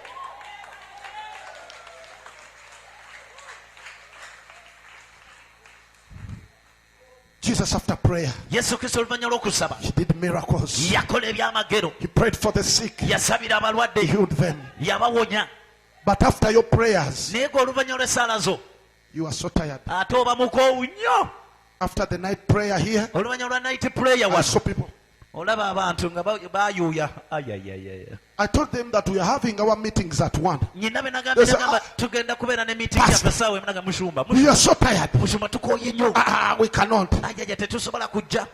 [SPEAKER 1] Jesus, after prayer,
[SPEAKER 2] Yesu Kristo oluvannyuma lw'okusaba
[SPEAKER 1] he did miracles.
[SPEAKER 2] yakola ebyamagero,
[SPEAKER 1] He prayed for the sick,
[SPEAKER 2] yasabira
[SPEAKER 1] he
[SPEAKER 2] abalwadde,
[SPEAKER 1] healed them.
[SPEAKER 2] yabawonya.
[SPEAKER 1] But after your prayers,
[SPEAKER 2] Naye gwe oluvannyuma lw'essaala zo
[SPEAKER 1] you are so tired.
[SPEAKER 2] ate oba mukoowu nnyo.
[SPEAKER 1] After the night prayer here,
[SPEAKER 2] Oluvannyuma lwa night prayer
[SPEAKER 1] I
[SPEAKER 2] wano
[SPEAKER 1] saw people.
[SPEAKER 2] olaba abantu nga bayuuya.
[SPEAKER 1] I told them that we are having our meetings at 1.
[SPEAKER 2] Nyina be nagambye
[SPEAKER 1] Yes,
[SPEAKER 2] nagamba tugenda kubeera ne meeting
[SPEAKER 1] Pastor.
[SPEAKER 2] yaffe essaawa emu. Naga mushumba
[SPEAKER 1] We are so tired.
[SPEAKER 2] mushumba tukooye nnyo.
[SPEAKER 1] We cannot.
[SPEAKER 2] Ajaja tetusobola kujja.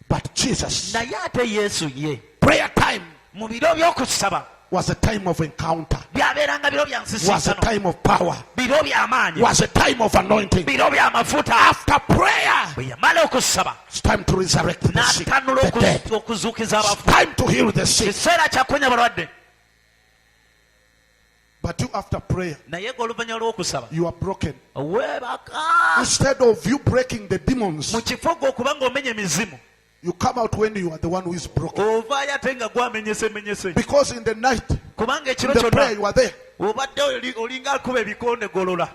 [SPEAKER 1] But Jesus,
[SPEAKER 2] Naye ate Yesu ye
[SPEAKER 1] prayer time
[SPEAKER 2] mu biro by'okusaba
[SPEAKER 1] was a time of encounter,
[SPEAKER 2] byabeeranga biro bya
[SPEAKER 1] was a
[SPEAKER 2] nsisinkano,
[SPEAKER 1] time of power,
[SPEAKER 2] biro by'amaanyi,
[SPEAKER 1] was a time of anointing.
[SPEAKER 2] biro by'amafuta.
[SPEAKER 1] After prayer,
[SPEAKER 2] Bwe yamala okusaba
[SPEAKER 1] it's time to resurrect the sick,
[SPEAKER 2] n'atanula
[SPEAKER 1] the dead.
[SPEAKER 2] okuzuukiza
[SPEAKER 1] It's
[SPEAKER 2] abafu.
[SPEAKER 1] time to heal the sick.
[SPEAKER 2] Kiseera kyakunya balwadde.
[SPEAKER 1] But you, after prayer,
[SPEAKER 2] Naye gwe oluvannyuma lw'okusaba
[SPEAKER 1] you are broken.
[SPEAKER 2] weebaka
[SPEAKER 1] Instead of you breaking the demons,
[SPEAKER 2] mu kifo gwe okuba ng'omenya emizimu,
[SPEAKER 1] you come out when you are the one who is broken.
[SPEAKER 2] ovaayo ate nga gwamenyesemenyese.
[SPEAKER 1] Because in the night,
[SPEAKER 2] Kubanga
[SPEAKER 1] in
[SPEAKER 2] ekiro
[SPEAKER 1] the prayer,
[SPEAKER 2] kyonna
[SPEAKER 1] you are there.
[SPEAKER 2] obadde olinga akuba ebikonde golola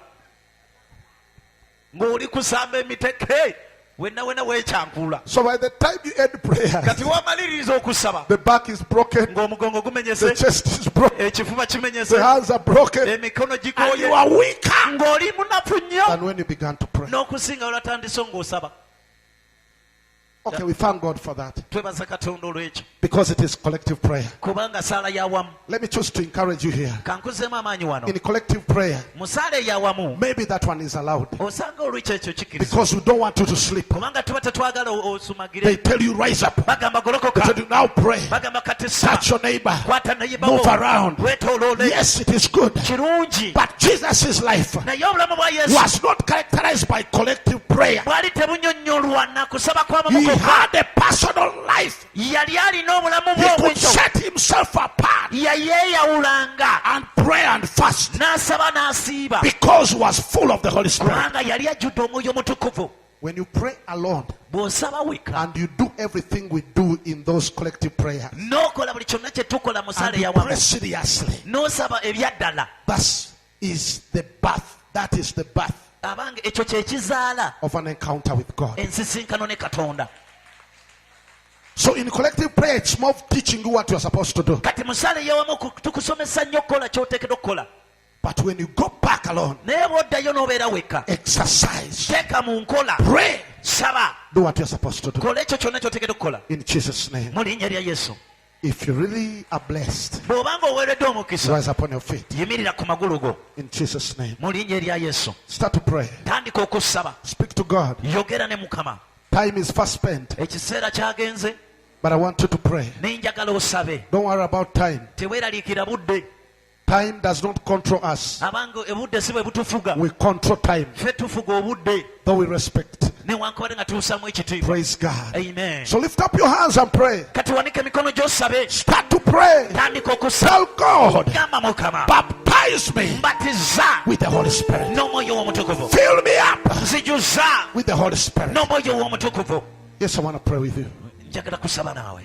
[SPEAKER 2] ng'oli kusamba emiteke wenna weekyankuula.
[SPEAKER 1] So by the time you end prayer,
[SPEAKER 2] Kati wamaliriza okusaba
[SPEAKER 1] the back is broken,
[SPEAKER 2] ng'omugongo
[SPEAKER 1] the
[SPEAKER 2] gumenyese,
[SPEAKER 1] chest is broken,
[SPEAKER 2] ekifuba kimenyese,
[SPEAKER 1] the hands are broken,
[SPEAKER 2] emikono
[SPEAKER 1] and
[SPEAKER 2] gikooye,
[SPEAKER 1] you are weaker
[SPEAKER 2] ng'oli munafu nnyo
[SPEAKER 1] than when you began to pray.
[SPEAKER 2] n'okusinga olwatandise ng'osaba.
[SPEAKER 1] Okay, we thank God for that.
[SPEAKER 2] Twebaza Katonda olw'ekyo
[SPEAKER 1] Because it is collective prayer.
[SPEAKER 2] kubanga saala y'awamu.
[SPEAKER 1] Let me choose to encourage you here.
[SPEAKER 2] Kankuzeemu amaanyi wano
[SPEAKER 1] In collective prayer,
[SPEAKER 2] mu saala ey'awamu
[SPEAKER 1] maybe that one is allowed.
[SPEAKER 2] osanga olw'ekyo ekyo kikkiriza
[SPEAKER 1] Because we don't want you to sleep.
[SPEAKER 2] kubanga tuba tetwagala
[SPEAKER 1] They
[SPEAKER 2] osumagire.
[SPEAKER 1] tell you, rise up.
[SPEAKER 2] Bagamba
[SPEAKER 1] They
[SPEAKER 2] golokoka,
[SPEAKER 1] tell you, now pray.
[SPEAKER 2] bagamba kati
[SPEAKER 1] Touch
[SPEAKER 2] saba,
[SPEAKER 1] your neighbor.
[SPEAKER 2] kwata naye
[SPEAKER 1] Move around.
[SPEAKER 2] weetooloole.
[SPEAKER 1] Yes, it is good.
[SPEAKER 2] Kirungi,
[SPEAKER 1] But Jesus' life
[SPEAKER 2] naye obulamu bwa Yesu
[SPEAKER 1] was not characterized by collective prayer.
[SPEAKER 2] bwali tebunnyonnyolwa na kusaba kw'abamu
[SPEAKER 1] He
[SPEAKER 2] kokka.
[SPEAKER 1] had a personal life.
[SPEAKER 2] Yali alina obulamu
[SPEAKER 1] He could
[SPEAKER 2] bw'obwekyo.
[SPEAKER 1] set himself apart
[SPEAKER 2] Yayeeyawulanga
[SPEAKER 1] and pray and fast
[SPEAKER 2] n'asaba n'asiiba
[SPEAKER 1] because he was full of the Holy Spirit.
[SPEAKER 2] kubanga yali ajjudde omwoyo omutukuvu.
[SPEAKER 1] When you pray alone
[SPEAKER 2] Bw'osaba weka
[SPEAKER 1] and you do everything we do in those collective prayers,
[SPEAKER 2] n'okola buli kyonna kye tukola mu saala
[SPEAKER 1] and you pray
[SPEAKER 2] eyawamu
[SPEAKER 1] seriously,
[SPEAKER 2] n'osaba ebyaddala,
[SPEAKER 1] that is the birth. That is the birth
[SPEAKER 2] abange ekyo kye kizaala
[SPEAKER 1] of an encounter with God.
[SPEAKER 2] ensisinkano ne Katonda.
[SPEAKER 1] So in collective prayer, it's more of teaching you what you are supposed to do.
[SPEAKER 2] Kati mu saala eyawamu tukusomesa nnyo okukola ky'oteekeddwa okukola.
[SPEAKER 1] But when you go back alone,
[SPEAKER 2] Naye bw'oddayo n'obeera weka,
[SPEAKER 1] exercise,
[SPEAKER 2] teeka mu nkola,
[SPEAKER 1] pray,
[SPEAKER 2] saba,
[SPEAKER 1] do what you're supposed to do.
[SPEAKER 2] kola ekyo kyonna ky'oteekeddwa okukola
[SPEAKER 1] In Jesus' name.
[SPEAKER 2] mu linnya lya Yesu.
[SPEAKER 1] If you really are blessed,
[SPEAKER 2] Bw'obanga oweereddwa omukisa,
[SPEAKER 1] rise upon your feet.
[SPEAKER 2] yimirira ku magulu go
[SPEAKER 1] In Jesus' name.
[SPEAKER 2] mu linnya erya Yesu.
[SPEAKER 1] Start to pray.
[SPEAKER 2] Tandika okusaba,
[SPEAKER 1] Speak to God.
[SPEAKER 2] yogera ne Mukama.
[SPEAKER 1] Time is fast spent,
[SPEAKER 2] Ekiseera kyagenze,
[SPEAKER 1] but I want you to pray.
[SPEAKER 2] ne njagala osabe.
[SPEAKER 1] Don't worry about time.
[SPEAKER 2] Teweeraliikira budde.
[SPEAKER 1] Time does not control us.
[SPEAKER 2] abange obudde si bwe butufuga
[SPEAKER 1] We control time,
[SPEAKER 2] ffe tufuga obudde
[SPEAKER 1] though we respect.
[SPEAKER 2] newankubadde nga tuusaamu ekitiibwa.
[SPEAKER 1] Praise God.
[SPEAKER 2] Amen.
[SPEAKER 1] So lift up your hands and pray.
[SPEAKER 2] kati wanike emikono gy'osabe
[SPEAKER 1] Start to pray.
[SPEAKER 2] tandika okusaba
[SPEAKER 1] Tell God,
[SPEAKER 2] gamba mukama
[SPEAKER 1] baptize me
[SPEAKER 2] mbatiza
[SPEAKER 1] with the Holy Spirit.
[SPEAKER 2] n'omwoyo w'omutukuvu
[SPEAKER 1] Fill me up
[SPEAKER 2] nzijuza
[SPEAKER 1] with the Holy Spirit.
[SPEAKER 2] n'omwoyo w'omutukuvu.
[SPEAKER 1] Yes, I want to pray with you.
[SPEAKER 2] njagala kusaba naawe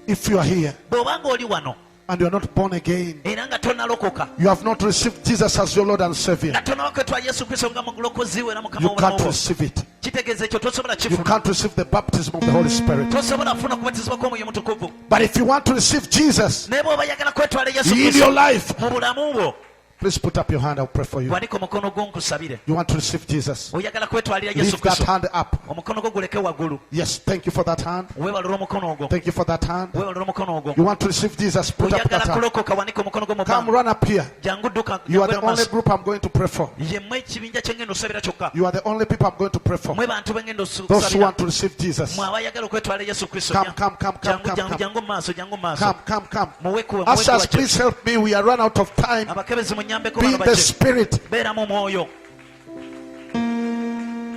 [SPEAKER 1] If you are here
[SPEAKER 2] bw'obanga oli wano
[SPEAKER 1] and you are not born again,
[SPEAKER 2] era nga tonnalokoka
[SPEAKER 1] you have not received Jesus as your Lord and Savior,
[SPEAKER 2] nga tonnawakwetwa yesu kristo nga mulokozi we era mukama
[SPEAKER 1] you can't
[SPEAKER 2] w'obulamu
[SPEAKER 1] receive it.
[SPEAKER 2] kitegeeza ekyo tosobola
[SPEAKER 1] You
[SPEAKER 2] kifuna
[SPEAKER 1] can't receive the baptism of the Holy Spirit.
[SPEAKER 2] tosobola kufuna kubatizibwa kw'omwoyo mutukuvu.
[SPEAKER 1] But if you want to receive Jesus
[SPEAKER 2] naye bw'oba yagala kwetwala yesu
[SPEAKER 1] in your
[SPEAKER 2] kristo
[SPEAKER 1] life,
[SPEAKER 2] mu bulamu bwo
[SPEAKER 1] please put up your hand. I'll pray for you.
[SPEAKER 2] wanika omukono gwo nkusabire.
[SPEAKER 1] You want to receive Jesus?
[SPEAKER 2] oyagala kwetwalira yesu
[SPEAKER 1] Lift that
[SPEAKER 2] kristo
[SPEAKER 1] hand up.
[SPEAKER 2] omukono gwo guleke waggulu.
[SPEAKER 1] Yes, thank you for that hand.
[SPEAKER 2] weebalira omukono ogwo
[SPEAKER 1] Thank you for that hand.
[SPEAKER 2] weebalira omukono ogwo.
[SPEAKER 1] You want to receive Jesus? Put up that
[SPEAKER 2] oyagala
[SPEAKER 1] hand.
[SPEAKER 2] kulokoka wanika omukono gwo mu
[SPEAKER 1] Come,
[SPEAKER 2] bbanga.
[SPEAKER 1] run up here.
[SPEAKER 2] jangu dduka
[SPEAKER 1] You are the
[SPEAKER 2] jangu
[SPEAKER 1] only
[SPEAKER 2] maaso.
[SPEAKER 1] group I'm going to pray for.
[SPEAKER 2] yemmwe ekibinja kye ngenda osabira kyokka.
[SPEAKER 1] You are the only people I'm going to pray for.
[SPEAKER 2] mwe bantu bengenda
[SPEAKER 1] Those who
[SPEAKER 2] osabira.
[SPEAKER 1] want to receive Jesus.
[SPEAKER 2] mwe abayagala okwetwala yesu kristo.
[SPEAKER 1] Come, come, come, come,
[SPEAKER 2] jangu
[SPEAKER 1] come,
[SPEAKER 2] jangu
[SPEAKER 1] come.
[SPEAKER 2] jangu mu maaso jangu mu maaso.
[SPEAKER 1] Come, come, come.
[SPEAKER 2] muwekuwe
[SPEAKER 1] Ushers, please help me. We are run out of time.
[SPEAKER 2] abakebezi munyambeko
[SPEAKER 1] Be
[SPEAKER 2] bano
[SPEAKER 1] in the
[SPEAKER 2] bajje.
[SPEAKER 1] Spirit.
[SPEAKER 2] beera mu mwoyo.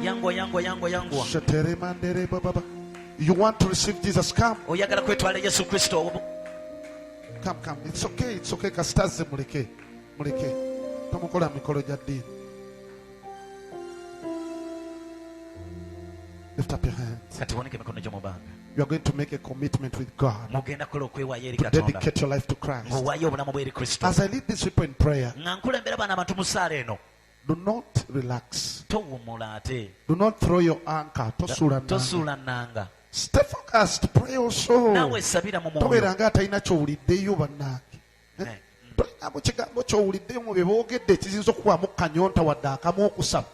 [SPEAKER 2] yangwa yangwa yangwa yangwa.
[SPEAKER 1] You want to receive Jesus? Come,
[SPEAKER 2] oyagala kwetwala yesu kristo.
[SPEAKER 1] come, come. It's okay, it's okay. Kasitaze muleke, muleke. Tomukola mikolo gya ddiini. Lift up your hands.
[SPEAKER 2] kati wanike emikono gyo mu bbanga.
[SPEAKER 1] You are going to make a commitment with God
[SPEAKER 2] mugenda kukola okwewaayo eri
[SPEAKER 1] to
[SPEAKER 2] katonda.
[SPEAKER 1] dedicate your life to Christ.
[SPEAKER 2] owaayo obulamu bwe eri kristo.
[SPEAKER 1] As I lead these people in prayer,
[SPEAKER 2] nga nkulembera bano abantu mu ssaala eno.
[SPEAKER 1] do not relax.
[SPEAKER 2] towummula ate.
[SPEAKER 1] Do not throw your anchor. Tosuula nnanga.
[SPEAKER 2] tosuula nnanga.
[SPEAKER 1] Stay focused. Pray also.
[SPEAKER 2] naawe sabira mu mwoyo.
[SPEAKER 1] Tobeeranga atalina ky'owuliddeyo bannange. Tolina mu kigambo ky'owuliddeyo mu bye boogedde ekiyinza okukuwamu kanyonta wadde akamu okusaba.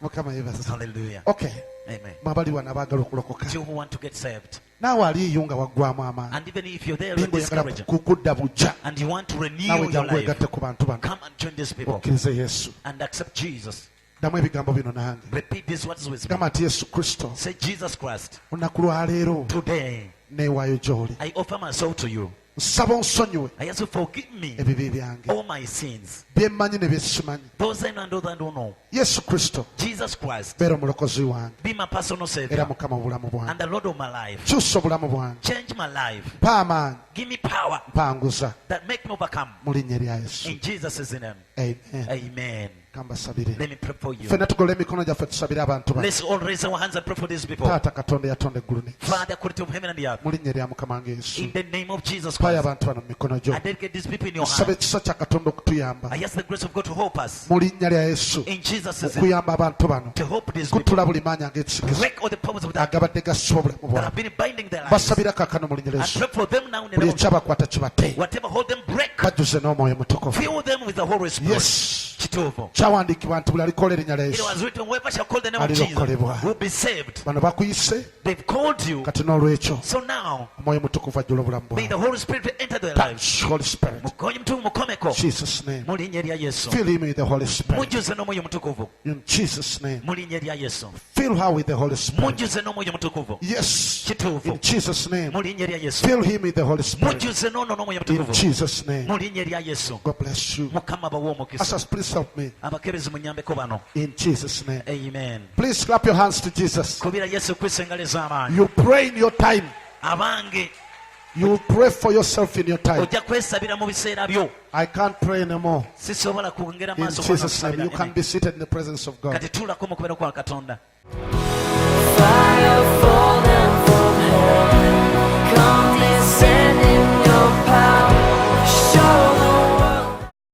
[SPEAKER 1] Mukama yebaza.
[SPEAKER 2] Hallelujah.
[SPEAKER 1] Okay.
[SPEAKER 2] Amen.
[SPEAKER 1] Mwabali wano abaagala okulokoka.
[SPEAKER 2] You who want to get saved.
[SPEAKER 1] Naawe aliiyo nga waggwamu amaanyi.
[SPEAKER 2] And even if you're there
[SPEAKER 1] Naye
[SPEAKER 2] with
[SPEAKER 1] ng'oyagala
[SPEAKER 2] discouragement
[SPEAKER 1] kukudda bujja.
[SPEAKER 2] and you want to renew
[SPEAKER 1] Naawe
[SPEAKER 2] your
[SPEAKER 1] jangu
[SPEAKER 2] life,
[SPEAKER 1] wegatte ku bantu bano.
[SPEAKER 2] come and join these people
[SPEAKER 1] Okkirize Yesu.
[SPEAKER 2] and accept Jesus.
[SPEAKER 1] Ddamu ebigambo bino nange.
[SPEAKER 2] Repeat these words with me.
[SPEAKER 1] Gamba nti Yesu Kristo.
[SPEAKER 2] Say, Jesus Christ,
[SPEAKER 1] Olunaku lwa leero
[SPEAKER 2] today
[SPEAKER 1] neewaayo gy'oli.
[SPEAKER 2] I offer my soul to you.
[SPEAKER 1] Nsaba onsonyiwe
[SPEAKER 2] I ask you forgive me
[SPEAKER 1] ebibi byange.
[SPEAKER 2] all my sins,
[SPEAKER 1] Bye mmanyi ne bye simanyi.
[SPEAKER 2] those I know and those I don't know.
[SPEAKER 1] Yesu Kristo.
[SPEAKER 2] Jesus Christ,
[SPEAKER 1] Beera omulokozi wange.
[SPEAKER 2] be my personal
[SPEAKER 1] Era
[SPEAKER 2] savior
[SPEAKER 1] Mukama obulamu bwange.
[SPEAKER 2] and the Lord of my life.
[SPEAKER 1] Kyusa obulamu bwange.
[SPEAKER 2] Change my life.
[SPEAKER 1] Mpa amaanyi.
[SPEAKER 2] Give me power
[SPEAKER 1] Mpanguza.
[SPEAKER 2] that make me overcome.
[SPEAKER 1] Mu linnya lya Yesu.
[SPEAKER 2] In Jesus' name.
[SPEAKER 1] Amen.
[SPEAKER 2] Amen.
[SPEAKER 1] Kambasabire.
[SPEAKER 2] Let me pray for you.
[SPEAKER 1] Ffenna tugole emikono gyaffe tusabire abantu bano.
[SPEAKER 2] Let's all raise our hands and pray for these people.
[SPEAKER 1] Taata Katonda yatonda eggulu n'ensi.
[SPEAKER 2] Father, creator of heaven and the earth,
[SPEAKER 1] Mu linnya lya Mukama nga Yesu.
[SPEAKER 2] in the name of Jesus
[SPEAKER 1] Mpayo
[SPEAKER 2] Christ,
[SPEAKER 1] abantu bano mu mikono gyo.
[SPEAKER 2] I dedicate these people in your
[SPEAKER 1] Nsaba
[SPEAKER 2] hands.
[SPEAKER 1] ekisa kya Katonda okutuyamba.
[SPEAKER 2] I ask the grace of God to help us.
[SPEAKER 1] Mu linnya lya Yesu.
[SPEAKER 2] In Jesus' name,
[SPEAKER 1] Okuyamba abantu bano.
[SPEAKER 2] to help these people.
[SPEAKER 1] Kutula buli maanyi ag'ekisikizo.
[SPEAKER 2] Break all the powers of that
[SPEAKER 1] agabadde gasuba obulamu
[SPEAKER 2] that have
[SPEAKER 1] bwabwe.
[SPEAKER 2] been binding their lives.
[SPEAKER 1] Basabira kaakano mu linnya lya
[SPEAKER 2] And
[SPEAKER 1] Yesu.
[SPEAKER 2] pray for them now in the
[SPEAKER 1] Buli
[SPEAKER 2] name of Jesus.
[SPEAKER 1] ekyabakwata kibate.
[SPEAKER 2] Whatever hold them, break.
[SPEAKER 1] Bajjuze n'omwoyo mutukuvu.
[SPEAKER 2] Fill them with the Holy Spirit.
[SPEAKER 1] Yes.
[SPEAKER 2] Kituufu.
[SPEAKER 1] Kyawandiikibwa nti buli alikola erinnya lya
[SPEAKER 2] It
[SPEAKER 1] Yesu
[SPEAKER 2] was written, whoever shall call the name of
[SPEAKER 1] alirokolebwa.
[SPEAKER 2] Jesus will be saved.
[SPEAKER 1] Bano bakuyise
[SPEAKER 2] They've called you.
[SPEAKER 1] kati n'olwekyo
[SPEAKER 2] So now,
[SPEAKER 1] omwoyo mutukuvu ajjula obulamu
[SPEAKER 2] may the
[SPEAKER 1] bwabwe.
[SPEAKER 2] Holy Spirit enter their lives.
[SPEAKER 1] Touch Holy Spirit.
[SPEAKER 2] Mukonye mutukuvu mukomeko.
[SPEAKER 1] Jesus name.
[SPEAKER 2] Mu linnya lya Yesu.
[SPEAKER 1] Fill him with the Holy Spirit.
[SPEAKER 2] Mujjuze n'omwoyo mutukuvu.
[SPEAKER 1] In Jesus name.
[SPEAKER 2] Mu linnya lya Yesu.
[SPEAKER 1] Fill her with the Holy Spirit.
[SPEAKER 2] Mujjuze n'omwoyo mutukuvu.
[SPEAKER 1] Yes.
[SPEAKER 2] Kituufu.
[SPEAKER 1] In Jesus name.
[SPEAKER 2] Mu linnya lya Yesu.
[SPEAKER 1] Fill him with the Holy Spirit.
[SPEAKER 2] Mujjuze n'ono n'omwoyo
[SPEAKER 1] In
[SPEAKER 2] mutukuvu.
[SPEAKER 1] Jesus name.
[SPEAKER 2] Mu linnya lya Yesu.
[SPEAKER 1] God bless you.
[SPEAKER 2] Mukama bawe omukisa.
[SPEAKER 1] Ushers, please help me.
[SPEAKER 2] Abakebezi munyambeko bano.
[SPEAKER 1] In Jesus name.
[SPEAKER 2] Amen.
[SPEAKER 1] Please clap your hands to Jesus.
[SPEAKER 2] Kubira Yesu Kristo engalo ez'amaanyi.
[SPEAKER 1] You pray in your time.
[SPEAKER 2] Abange
[SPEAKER 1] You pray for yourself in your time.
[SPEAKER 2] ojja kwesabira mu biseera byo.
[SPEAKER 1] I can't pray anymore.
[SPEAKER 2] Sisobola kwongera
[SPEAKER 1] In
[SPEAKER 2] maaso
[SPEAKER 1] Jesus' name, you can
[SPEAKER 2] kusabira.
[SPEAKER 1] be seated in the presence of God.
[SPEAKER 2] Kati tuulako mu kubeera kwa Katonda.